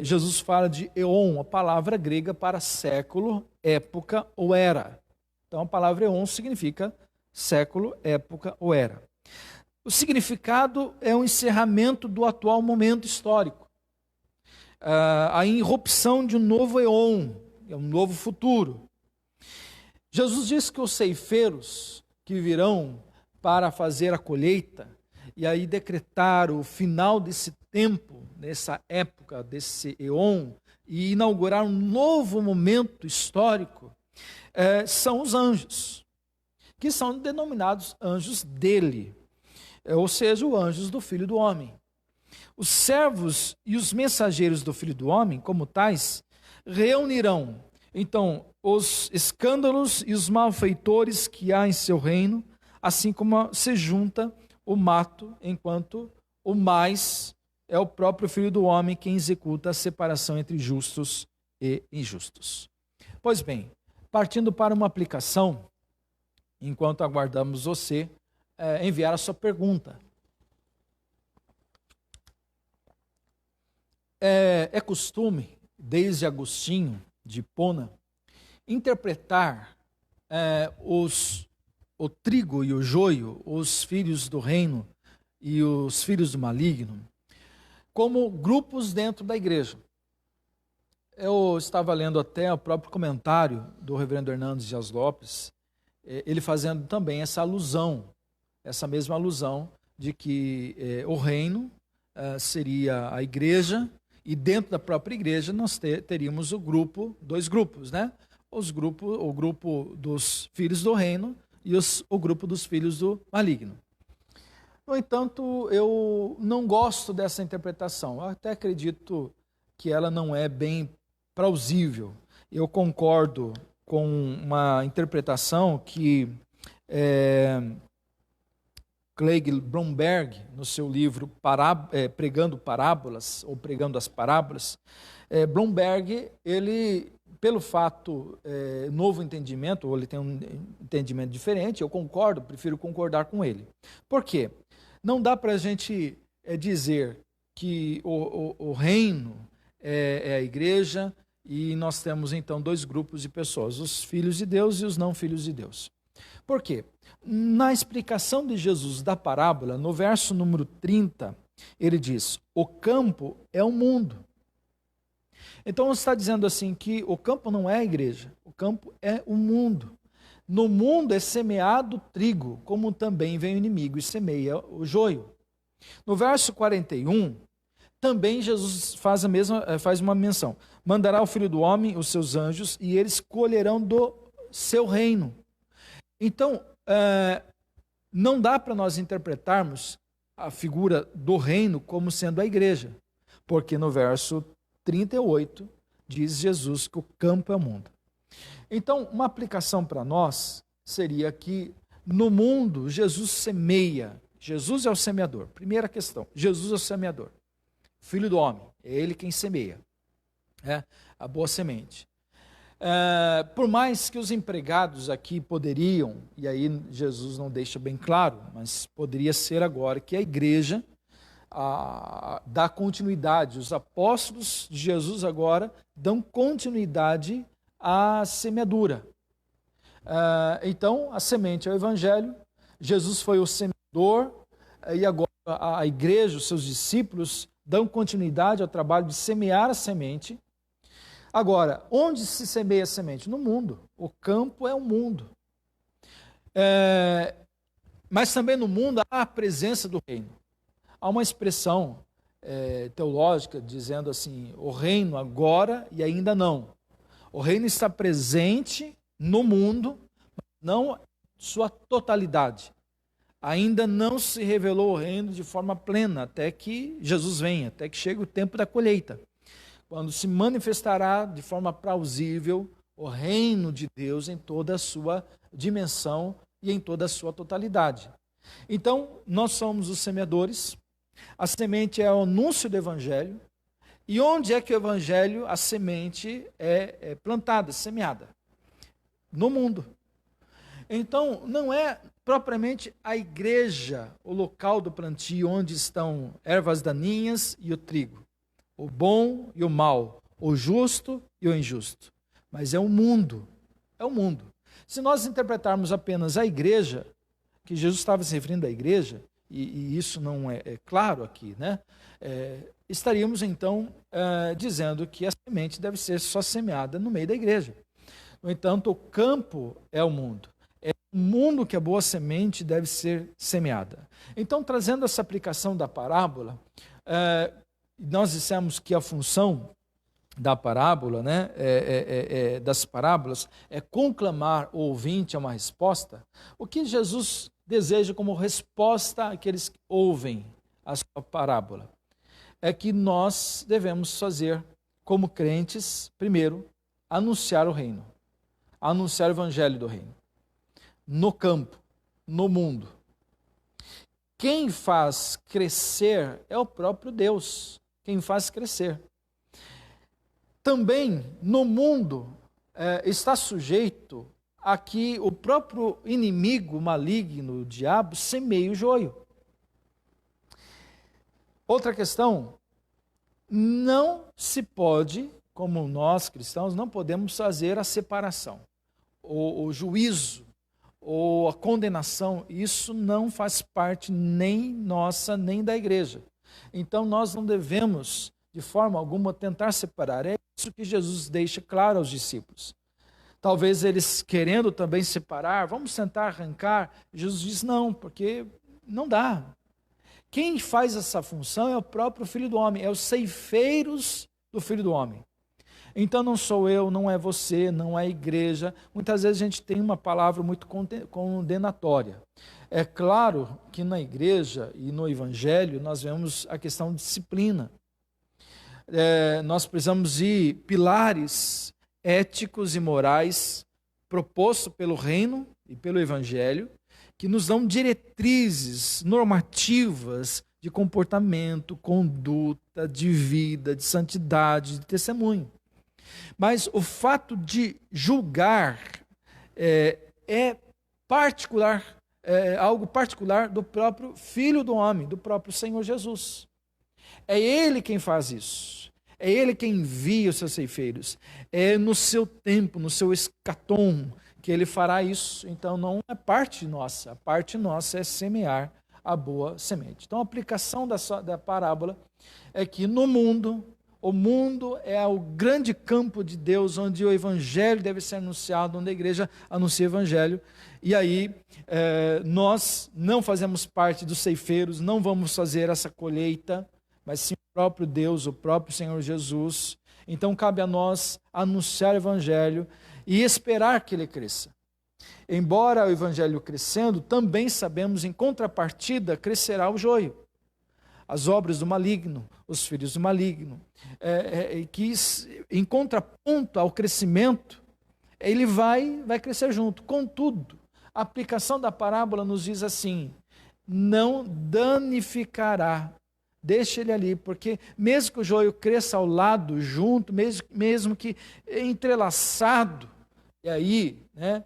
Jesus fala de eon, a palavra grega para século, época ou era. Então a palavra eon significa século, época ou era. O significado é um encerramento do atual momento histórico. A irrupção de um novo eon, um novo futuro. Jesus diz que os ceifeiros que virão para fazer a colheita e aí decretar o final desse tempo, nessa época, desse eon, e inaugurar um novo momento histórico, são os anjos, que são denominados anjos dele, ou seja, os anjos do Filho do Homem. Os servos e os mensageiros do Filho do Homem, como tais, reunirão, então, os escândalos e os malfeitores que há em seu reino, assim como se junta o mato, enquanto o mais é o próprio Filho do Homem quem executa a separação entre justos e injustos. Pois bem, partindo para uma aplicação, enquanto aguardamos você enviar a sua pergunta. É costume, desde Agostinho de Hipona, interpretar o trigo e o joio, os filhos do reino e os filhos do maligno, como grupos dentro da igreja. Eu estava lendo até o próprio comentário do reverendo Hernandes Dias Lopes, ele fazendo também essa alusão, essa mesma alusão de que o reino seria a igreja, e dentro da própria igreja nós teríamos dois grupos, né? O grupo dos filhos do reino e o grupo dos filhos do maligno. No entanto, eu não gosto dessa interpretação. Eu até acredito que ela não é bem plausível. Eu concordo com uma interpretação que Craig Blomberg, no seu livro Pregando Parábolas, ou Pregando as Parábolas, Blomberg, ele, pelo fato, novo entendimento, ou ele tem um entendimento diferente, eu concordo, prefiro concordar com ele. Por quê? Não dá para a gente dizer que o reino é a igreja e nós temos então dois grupos de pessoas, os filhos de Deus e os não filhos de Deus. Por quê? Na explicação de Jesus da parábola, no verso número 30, ele diz: o campo é o mundo. Então está dizendo assim que o campo não é a igreja, o campo é o mundo. No mundo é semeado trigo, como também vem o inimigo e semeia o joio. No verso 41, também Jesus faz uma menção. Mandará o Filho do Homem os seus anjos e eles colherão do seu reino. Então, não dá para nós interpretarmos a figura do reino como sendo a igreja, porque no verso 38 diz Jesus que o campo é o mundo. Então, uma aplicação para nós seria que no mundo Jesus semeia, Jesus é o semeador. Primeira questão, Jesus é o semeador, Filho do Homem, é ele quem semeia, a boa semente. Por mais que os empregados aqui poderiam, e aí Jesus não deixa bem claro, mas poderia ser agora que a igreja dá continuidade, os apóstolos de Jesus agora dão continuidade à semeadura. Então, a semente é o evangelho, Jesus foi o semeador, e agora a igreja, os seus discípulos, dão continuidade ao trabalho de semear a semente. Agora, onde se semeia a semente? No mundo. O campo é o mundo. Mas também no mundo há a presença do reino. Há uma expressão teológica dizendo assim, o reino agora e ainda não. O reino está presente no mundo, mas não sua totalidade. Ainda não se revelou o reino de forma plena, até que Jesus venha, até que chegue o tempo da colheita, quando se manifestará de forma plausível o reino de Deus em toda a sua dimensão e em toda a sua totalidade. Então, nós somos os semeadores, a semente é o anúncio do Evangelho, e onde é que o Evangelho, a semente é plantada, semeada? No mundo. Então, não é propriamente a igreja o local do plantio onde estão ervas daninhas e o trigo, o bom e o mal, o justo e o injusto, mas é o mundo, é o mundo. Se nós interpretarmos apenas a igreja, que Jesus estava se referindo à igreja, e isso não é claro aqui, né? Estaríamos então dizendo que a semente deve ser só semeada no meio da igreja. No entanto, o campo é o mundo. É o mundo que a boa semente deve ser semeada. Então, trazendo essa aplicação da parábola, nós dissemos que a função da parábola, né, das parábolas, é conclamar o ouvinte a uma resposta. O que Jesus deseja como resposta àqueles que ouvem a sua parábola é que nós devemos fazer, como crentes, primeiro, anunciar o reino, anunciar o evangelho do reino, no campo, no mundo. Quem faz crescer é o próprio Deus, quem faz crescer. Também no mundo está sujeito a que o próprio inimigo maligno, o diabo, semeia o joio. Outra questão, não se pode, como nós cristãos, não podemos fazer a separação, o juízo, ou a condenação, isso não faz parte nem nossa, nem da igreja. Então nós não devemos, de forma alguma, tentar separar. É isso que Jesus deixa claro aos discípulos. Talvez eles querendo também separar, vamos tentar arrancar. Jesus diz não, porque não dá. Quem faz essa função é o próprio Filho do Homem, é os ceifeiros do Filho do Homem. Então não sou eu, não é você, não é a igreja. Muitas vezes a gente tem uma palavra muito condenatória. É claro que na igreja e no evangelho nós vemos a questão de disciplina. Nós precisamos de pilares éticos e morais propostos pelo reino e pelo evangelho, que nos dão diretrizes normativas de comportamento, conduta, de vida, de santidade, de testemunho. Mas o fato de julgar é particular, algo particular do próprio Filho do Homem, do próprio Senhor Jesus. É Ele quem faz isso. É Ele quem envia os seus ceifeiros. É no seu tempo, no seu escatom, que Ele fará isso. Então não é parte nossa. A parte nossa é semear a boa semente. Então a aplicação da parábola é que no mundo, o mundo é o grande campo de Deus, onde o evangelho deve ser anunciado, onde a igreja anuncia o evangelho. E aí nós não fazemos parte dos ceifeiros, não vamos fazer essa colheita, mas sim o próprio Deus, o próprio Senhor Jesus. Então cabe a nós anunciar o evangelho e esperar que ele cresça. Embora o evangelho crescendo, também sabemos, em contrapartida, crescerá o joio. As obras do maligno, os filhos do maligno, que em contraponto ao crescimento, ele vai crescer junto. Contudo, a aplicação da parábola nos diz assim, não danificará, deixa ele ali, porque mesmo que o joio cresça ao lado, junto, mesmo que entrelaçado, e aí, né,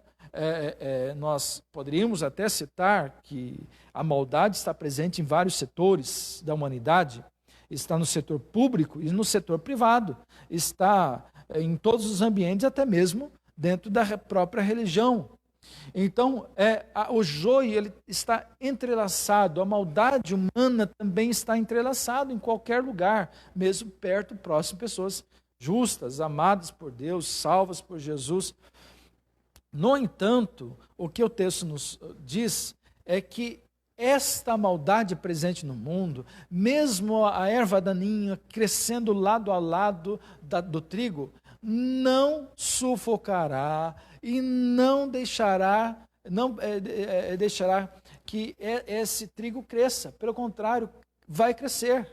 nós poderíamos até citar que a maldade está presente em vários setores da humanidade, está no setor público e no setor privado, está em todos os ambientes, até mesmo dentro da própria religião. Então, o joio ele está entrelaçado, a maldade humana também está entrelaçada em qualquer lugar, mesmo perto, próximo, pessoas justas, amadas por Deus, salvas por Jesus. No entanto, o que o texto nos diz é que esta maldade presente no mundo, mesmo a erva daninha crescendo lado a lado do trigo, não sufocará e não deixará que esse trigo cresça. Pelo contrário, vai crescer.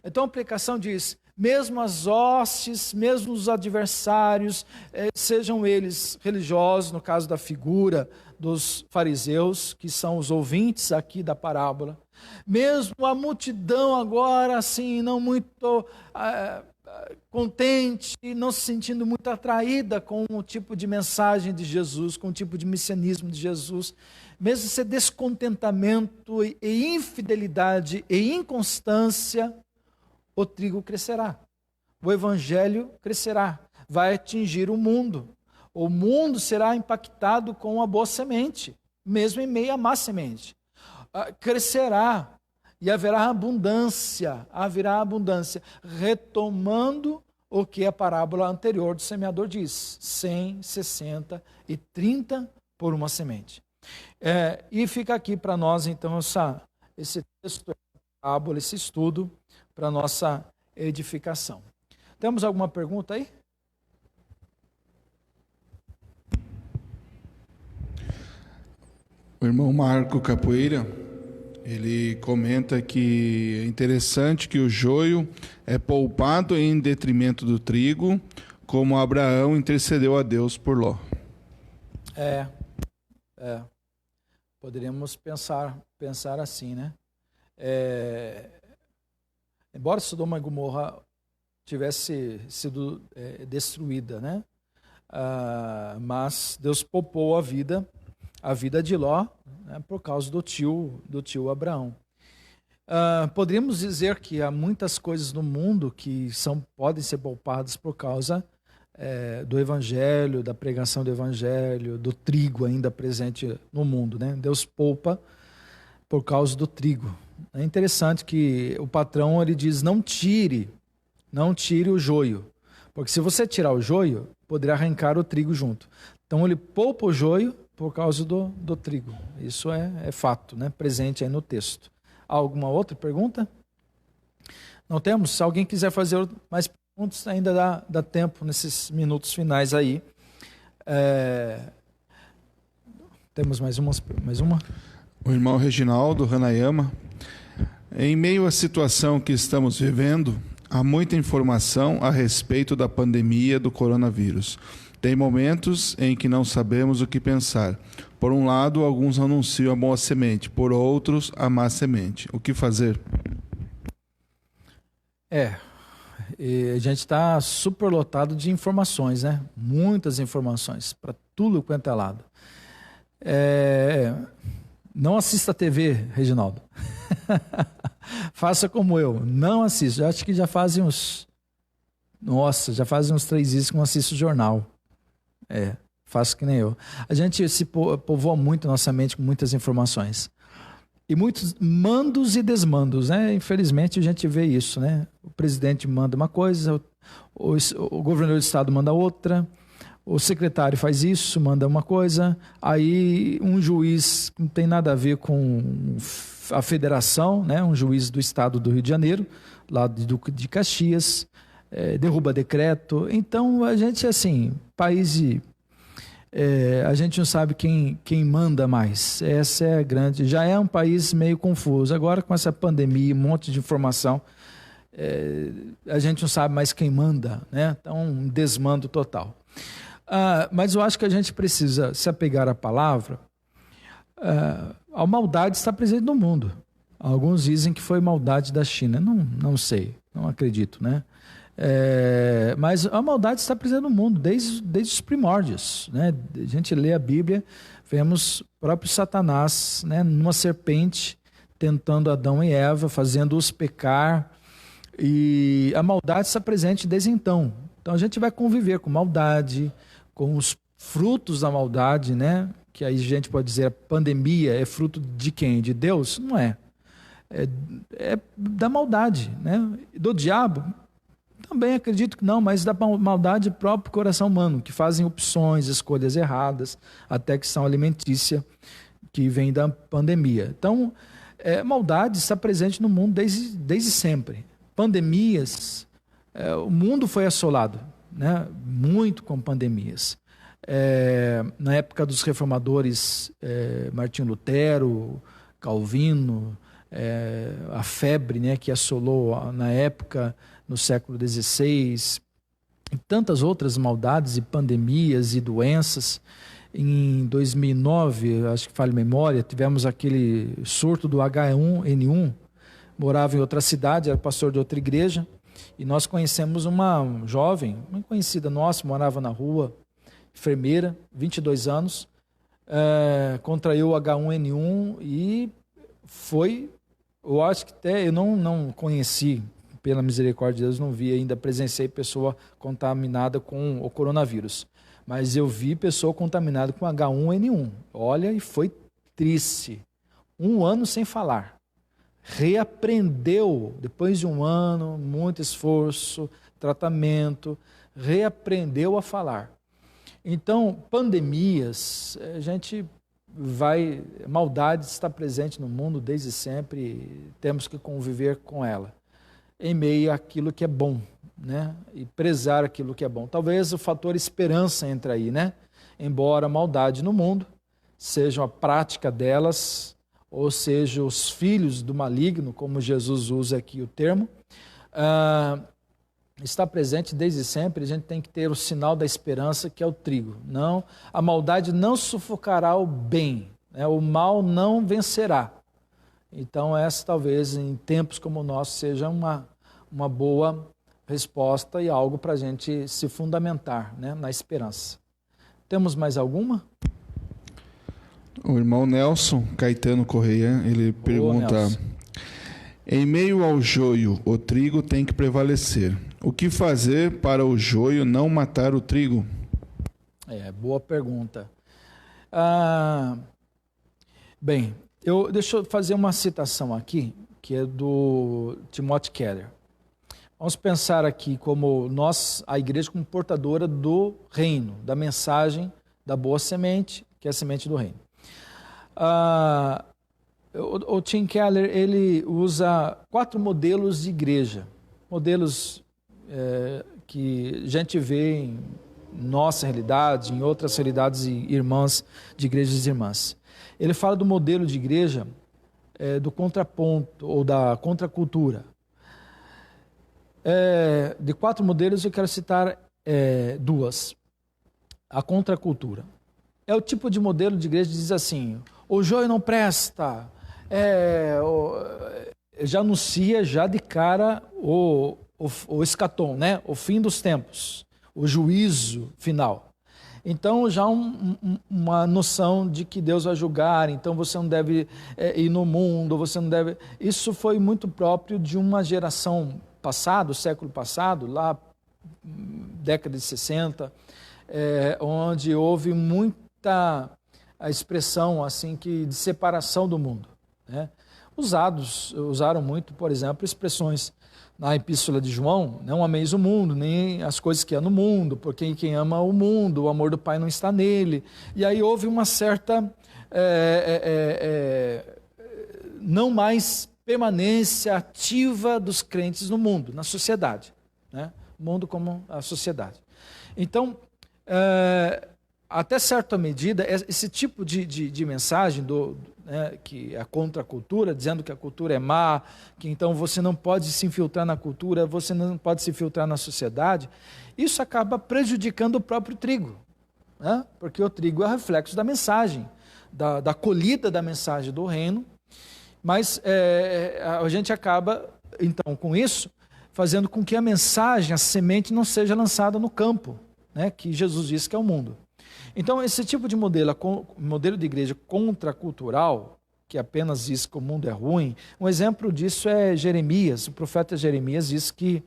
Então a aplicação diz: mesmo as hostes, mesmo os adversários, sejam eles religiosos, no caso da figura dos fariseus, que são os ouvintes aqui da parábola, mesmo a multidão agora, assim, não muito contente, não se sentindo muito atraída com o tipo de mensagem de Jesus, com o tipo de messianismo de Jesus, mesmo esse descontentamento e infidelidade e inconstância, o trigo crescerá, o evangelho crescerá, vai atingir o mundo será impactado com a boa semente, mesmo em meio à má semente, crescerá e haverá abundância, retomando o que a parábola anterior do semeador diz, 100, 60 e 30 por uma semente. E fica aqui para nós, então, esse texto, parábola, esse estudo, para nossa edificação. Temos alguma pergunta aí? O irmão Marco Capoeira, ele comenta que é interessante que o joio é poupado em detrimento do trigo, como Abraão intercedeu a Deus por Ló. Poderíamos pensar assim, né? Embora Sodoma e Gomorra tivesse sido destruída, né? Mas Deus poupou a vida de Ló, né, por causa do tio Abraão. Poderíamos dizer que há muitas coisas no mundo que podem ser poupadas por causa do evangelho, da pregação do evangelho, do trigo ainda presente no mundo, né? Deus poupa por causa do trigo. É interessante que o patrão ele diz: não tire o joio, porque se você tirar o joio, poderá arrancar o trigo junto. Então ele poupa o joio por causa do trigo. Isso é fato, né? Presente aí no texto. Há alguma outra pergunta? Não temos? Se alguém quiser fazer mais perguntas, ainda dá tempo nesses minutos finais aí. Temos mais uma? O irmão Reginaldo Hanayama: em meio à situação que estamos vivendo, há muita informação a respeito da pandemia do coronavírus. Tem momentos em que não sabemos o que pensar. Por um lado, alguns anunciam a boa semente, por outros, a má semente. O que fazer? E a gente está superlotado de informações, né? Muitas informações, para tudo quanto é lado. Não assista a TV, Reginaldo. Faça como eu, não assista. Eu acho que já fazem uns 3 dias que não assisto o jornal. Faço que nem eu. A gente se povoa muito nossa mente com muitas informações. E muitos mandos e desmandos, né? Infelizmente a gente vê isso, né? O presidente manda uma coisa, o governador do estado manda outra, o secretário faz isso, manda uma coisa, aí um juiz que não tem nada a ver com a federação, né? Um juiz do estado do Rio de Janeiro, lá de Duque de Caxias, derruba decreto. Então a gente, assim, a gente não sabe quem manda mais. Essa é a grande. Já é um país meio confuso. Agora, com essa pandemia, um monte de informação, a gente não sabe mais quem manda, né? Então, um desmando total. Mas eu acho que a gente precisa se apegar à palavra. A maldade está presente no mundo. Alguns dizem que foi maldade da China. Não sei, não acredito, né? Mas a maldade está presente no mundo desde os primórdios, né? A gente lê a Bíblia, vemos o próprio Satanás, né, numa serpente tentando Adão e Eva, fazendo-os pecar, e a maldade está presente desde então. Então a gente vai conviver com maldade, com os frutos da maldade, né? Que aí a gente pode dizer: a pandemia é fruto de quem? De Deus? Não é. É da maldade, né? Do diabo também acredito que não, mas da maldade do próprio coração humano, que fazem opções, escolhas erradas, até que são alimentícia, que vem da pandemia. Então, maldade está presente no mundo desde sempre. Pandemias, o mundo foi assolado, né, muito com pandemias. Na época dos reformadores, Martinho Lutero, Calvino, a febre, né, que assolou na época, no século XVI, e tantas outras maldades e pandemias e doenças. Em 2009, acho que falha a memória, tivemos aquele surto do H1N1, morava em outra cidade, era pastor de outra igreja, e nós conhecemos uma jovem, uma conhecida nossa, morava na rua, enfermeira, 22 anos, contraiu o H1N1 e foi, eu acho que até, eu não conheci, pela misericórdia de Deus, não vi ainda, presenciei pessoa contaminada com o coronavírus. Mas eu vi pessoa contaminada com H1N1. Olha, e foi triste. 1 ano sem falar. Reaprendeu, depois de 1 ano, muito esforço, tratamento, reaprendeu a falar. Então, pandemias, a gente maldade está presente no mundo desde sempre, temos que conviver com ela, em meio àquilo que é bom, né? E prezar aquilo que é bom. Talvez o fator esperança entre aí, né? Embora a maldade no mundo, seja a prática delas, ou seja, os filhos do maligno, como Jesus usa aqui o termo, está presente desde sempre. A gente tem que ter o sinal da esperança, que é o trigo. Não, a maldade não sufocará o bem, né? O mal não vencerá. Então, essa talvez em tempos como o nosso seja uma boa resposta e algo para a gente se fundamentar, né, na esperança. Temos mais alguma? O irmão Nelson Caetano Correia, ele pergunta: em meio ao joio, o trigo tem que prevalecer. O que fazer para o joio não matar o trigo? Boa pergunta. Bem, deixa eu fazer uma citação aqui, que é do Timothy Keller. Vamos pensar aqui como a igreja, como portadora do reino, da mensagem da boa semente, que é a semente do reino. O Tim Keller, ele usa 4 modelos de igreja, modelos que a gente vê em nossa realidade, em outras realidades irmãs, de igrejas irmãs. Ele fala do modelo de igreja do contraponto ou da contracultura. De 4 modelos, eu quero citar 2. A contracultura. É o tipo de modelo de igreja que diz assim: o joio não presta, já anuncia já de cara o escatom, né? O fim dos tempos, o juízo final. Então, já uma noção de que Deus vai julgar, então você não deve ir no mundo, você não deve... Isso foi muito próprio de uma geração passada, século passado, lá, década de 60, onde houve muita a expressão assim, de separação do mundo, né? Usaram muito, por exemplo, expressões na Epístola de João: não ameis o mundo, nem as coisas que há no mundo, porque quem ama o mundo, o amor do Pai não está nele. E aí houve uma certa não mais permanência ativa dos crentes no mundo, na sociedade, né? O mundo como a sociedade. Então, até certa medida, esse tipo de mensagem que a contracultura, dizendo que a cultura é má, que então você não pode se infiltrar na cultura, você não pode se infiltrar na sociedade, isso acaba prejudicando o próprio trigo, né? Porque o trigo é o reflexo da mensagem, da colhida da mensagem do reino, mas a gente acaba, então, com isso, fazendo com que a mensagem, a semente, não seja lançada no campo, né? Que Jesus disse que é o mundo. Então, esse tipo de modelo de igreja contracultural, que apenas diz que o mundo é ruim, um exemplo disso é Jeremias. O profeta Jeremias diz que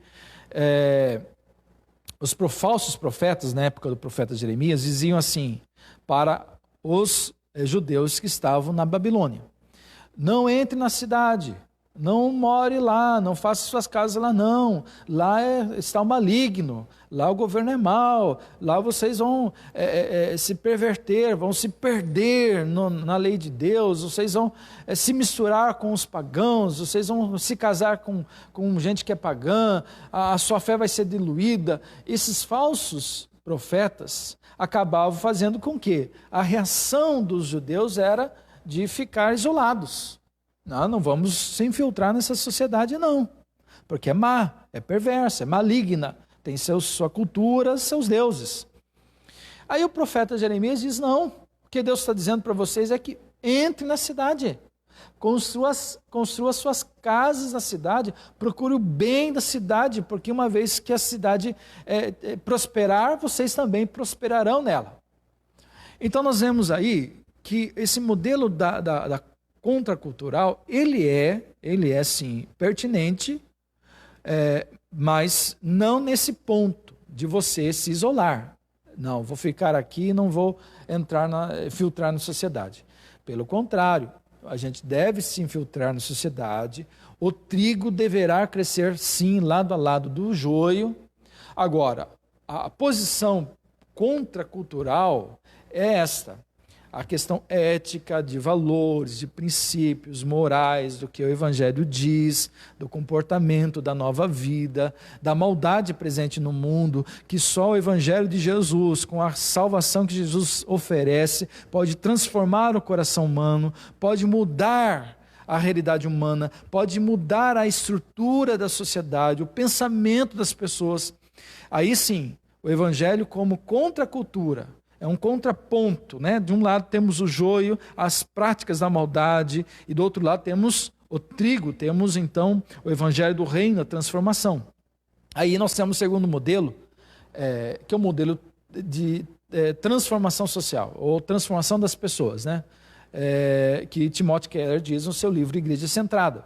os falsos profetas, na época do profeta Jeremias, diziam assim para os judeus que estavam na Babilônia: não entre na cidade, Não more lá, não faça suas casas lá não. Lá está o maligno, lá o governo é mau, lá vocês vão se perverter, vão se perder na lei de Deus, vocês vão se misturar com os pagãos, vocês vão se casar com gente que é pagã, a sua fé vai ser diluída. Esses falsos profetas acabavam fazendo com que a reação dos judeus era de ficar isolados. Não vamos se infiltrar nessa sociedade não, porque é má, é perversa, é maligna, tem sua cultura, seus deuses. Aí o profeta Jeremias diz, não, o que Deus está dizendo para vocês é que entre na cidade, construa suas casas na cidade, procure o bem da cidade, porque uma vez que a cidade prosperar, vocês também prosperarão nela. Então nós vemos aí que esse modelo da contracultural, ele é sim pertinente, mas não nesse ponto de você se isolar. Não, vou ficar aqui e não vou filtrar na sociedade. Pelo contrário, a gente deve se infiltrar na sociedade, o trigo deverá crescer sim lado a lado do joio. Agora, a posição contracultural é esta: a questão ética, de valores, de princípios morais, do que o Evangelho diz, do comportamento da nova vida, da maldade presente no mundo, que só o Evangelho de Jesus, com a salvação que Jesus oferece, pode transformar o coração humano, pode mudar a realidade humana, pode mudar a estrutura da sociedade, o pensamento das pessoas. Aí sim, o Evangelho como contracultura, é um contraponto, né? De um lado temos o joio, as práticas da maldade, e do outro lado temos o trigo, temos então o evangelho do reino, a transformação. Aí nós temos o segundo modelo, que é o modelo de transformação social, ou transformação das pessoas, né? Que Timothy Keller diz no seu livro Igreja Centrada,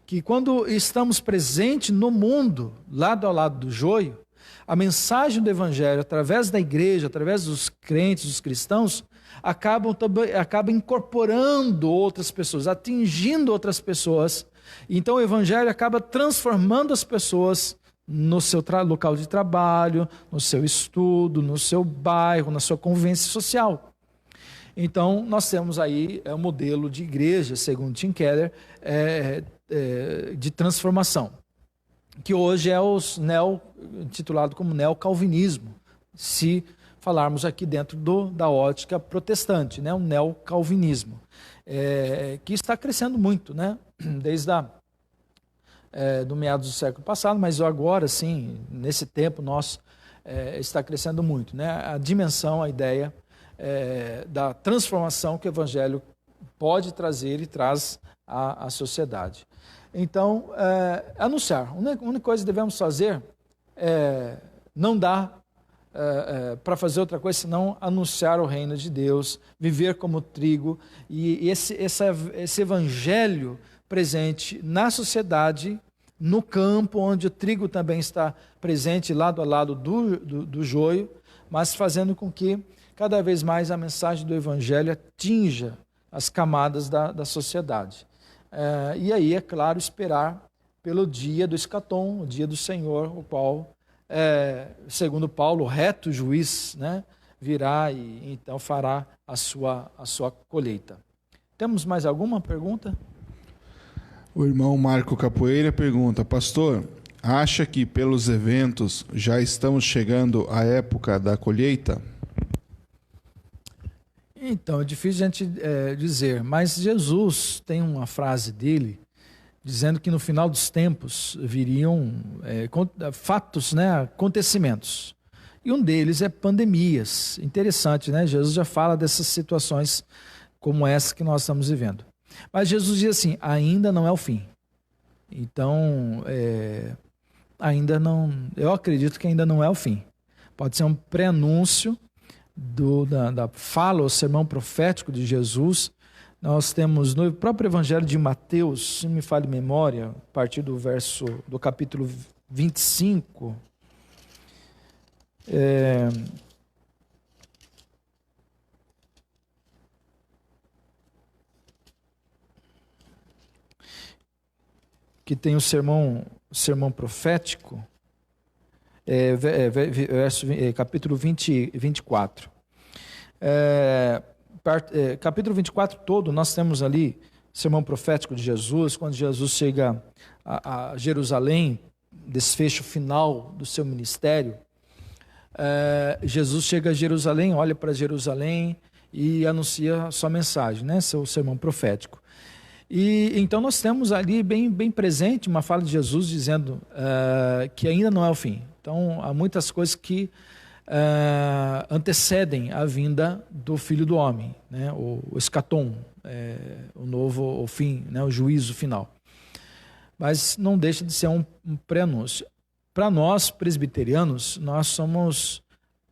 que quando estamos presentes no mundo, lado a lado do joio, a mensagem do Evangelho, através da igreja, através dos crentes, dos cristãos, acaba incorporando outras pessoas, atingindo outras pessoas. Então o Evangelho acaba transformando as pessoas no seu local de trabalho, no seu estudo, no seu bairro, na sua convivência social. Então nós temos aí um modelo de igreja, segundo Tim Keller, de transformação, que hoje é intitulado como neocalvinismo, se falarmos aqui dentro da ótica protestante, né? O neocalvinismo, que está crescendo muito, né? Desde do meados do século passado, mas agora sim, nesse tempo nosso, está crescendo muito, né? A dimensão, a ideia da transformação que o Evangelho pode trazer e traz à sociedade. Então, anunciar. A única coisa que devemos fazer não dá para fazer outra coisa senão anunciar o reino de Deus, viver como trigo, e esse evangelho presente na sociedade, no campo, onde o trigo também está presente lado a lado do joio, mas fazendo com que cada vez mais a mensagem do evangelho atinja as camadas da sociedade. E aí, é claro, esperar pelo dia do escatom, o dia do Senhor, o qual, segundo Paulo, o reto juiz, né, virá e então fará a sua colheita. Temos mais alguma pergunta? O irmão Marco Capoeira pergunta: pastor, acha que pelos eventos já estamos chegando à época da colheita? Então, é difícil a gente dizer, mas Jesus tem uma frase dele dizendo que no final dos tempos viriam fatos, né, acontecimentos. E um deles é pandemias. Interessante, né? Jesus já fala dessas situações como essa que nós estamos vivendo. Mas Jesus diz assim, ainda não é o fim. Então, ainda não, eu acredito que ainda não é o fim. Pode ser um pré-anúncio da fala, o sermão profético de Jesus. Nós temos no próprio Evangelho de Mateus, se me falha a memória, a partir do capítulo 25, que tem o sermão profético, capítulo 24. Capítulo 24 todo, nós temos ali o sermão profético de Jesus, quando Jesus chega a Jerusalém, desfecho final do seu ministério. Jesus chega a Jerusalém, olha para Jerusalém e anuncia a sua mensagem, né? Seu sermão profético. E então nós temos ali bem presente uma fala de Jesus dizendo que ainda não é o fim. Então há muitas coisas que antecedem a vinda do Filho do Homem, né? O escatom, o fim, né? O juízo final. Mas não deixa de ser um prenúncio. Para nós, presbiterianos, nós somos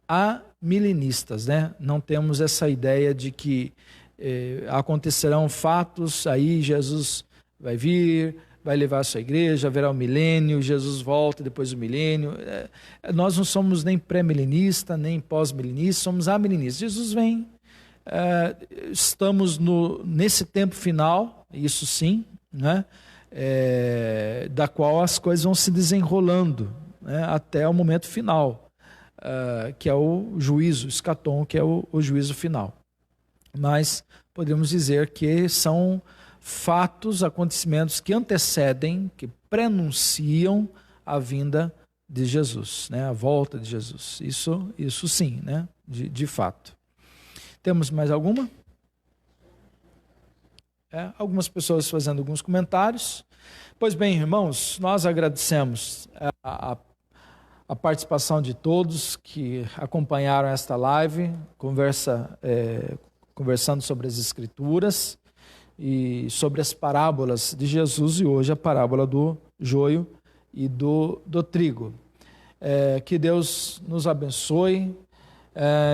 amilenistas, né? Não temos essa ideia de que acontecerão fatos, aí Jesus vai vir, vai levar a sua igreja, haverá o milênio, Jesus volta depois do milênio. Nós não somos nem pré-milenista, nem pós-milenista, somos amilenistas. Jesus vem, estamos nesse tempo final, isso sim, né? Da qual as coisas vão se desenrolando, né? Até o momento final, que é o juízo, escatom, que é o juízo final. Mas podemos dizer que são fatos, acontecimentos que antecedem, que prenunciam a vinda de Jesus, né? A volta de Jesus. Isso sim, né? De fato. Temos mais alguma? Algumas pessoas fazendo alguns comentários. Pois bem, irmãos, nós agradecemos a participação de todos que acompanharam esta live, conversando sobre as Escrituras e sobre as parábolas de Jesus, e hoje a parábola do joio e do trigo. Que Deus nos abençoe.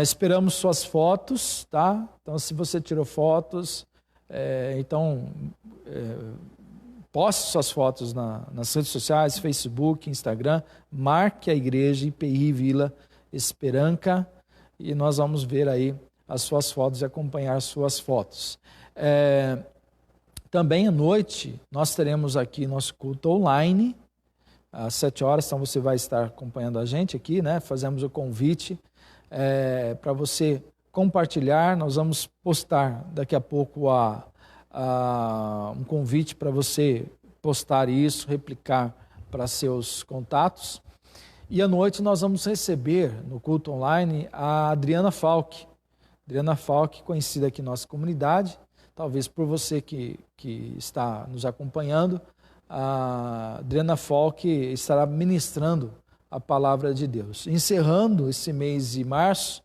Esperamos suas fotos, tá? Então, se você tirou fotos, poste suas fotos nas redes sociais, Facebook, Instagram, marque a igreja IPI Vila Esperanca e nós vamos ver aí as suas fotos e acompanhar suas fotos. Também à noite nós teremos aqui nosso culto online às 7 horas, então você vai estar acompanhando a gente aqui, né? Fazemos o convite para você compartilhar. Nós vamos postar daqui a pouco um convite para você postar isso, replicar para seus contatos. E à noite nós vamos receber no culto online a Adriana Falck. Adriana Falck, conhecida aqui na nossa comunidade, talvez por você que está nos acompanhando. A Adriana Falck estará ministrando a palavra de Deus. Encerrando esse mês de março,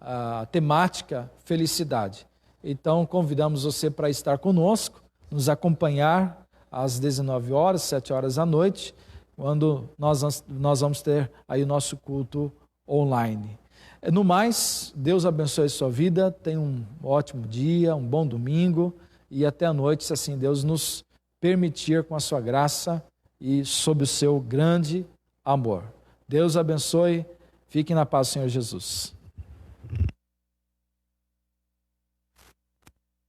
a temática felicidade. Então, convidamos você para estar conosco, nos acompanhar às 19 horas, 7 horas da noite, quando nós vamos ter aí o nosso culto online. No mais, Deus abençoe a sua vida, tenha um ótimo dia, um bom domingo e até a noite, se assim Deus nos permitir com a sua graça e sob o seu grande amor. Deus abençoe, fiquem na paz do Senhor Jesus.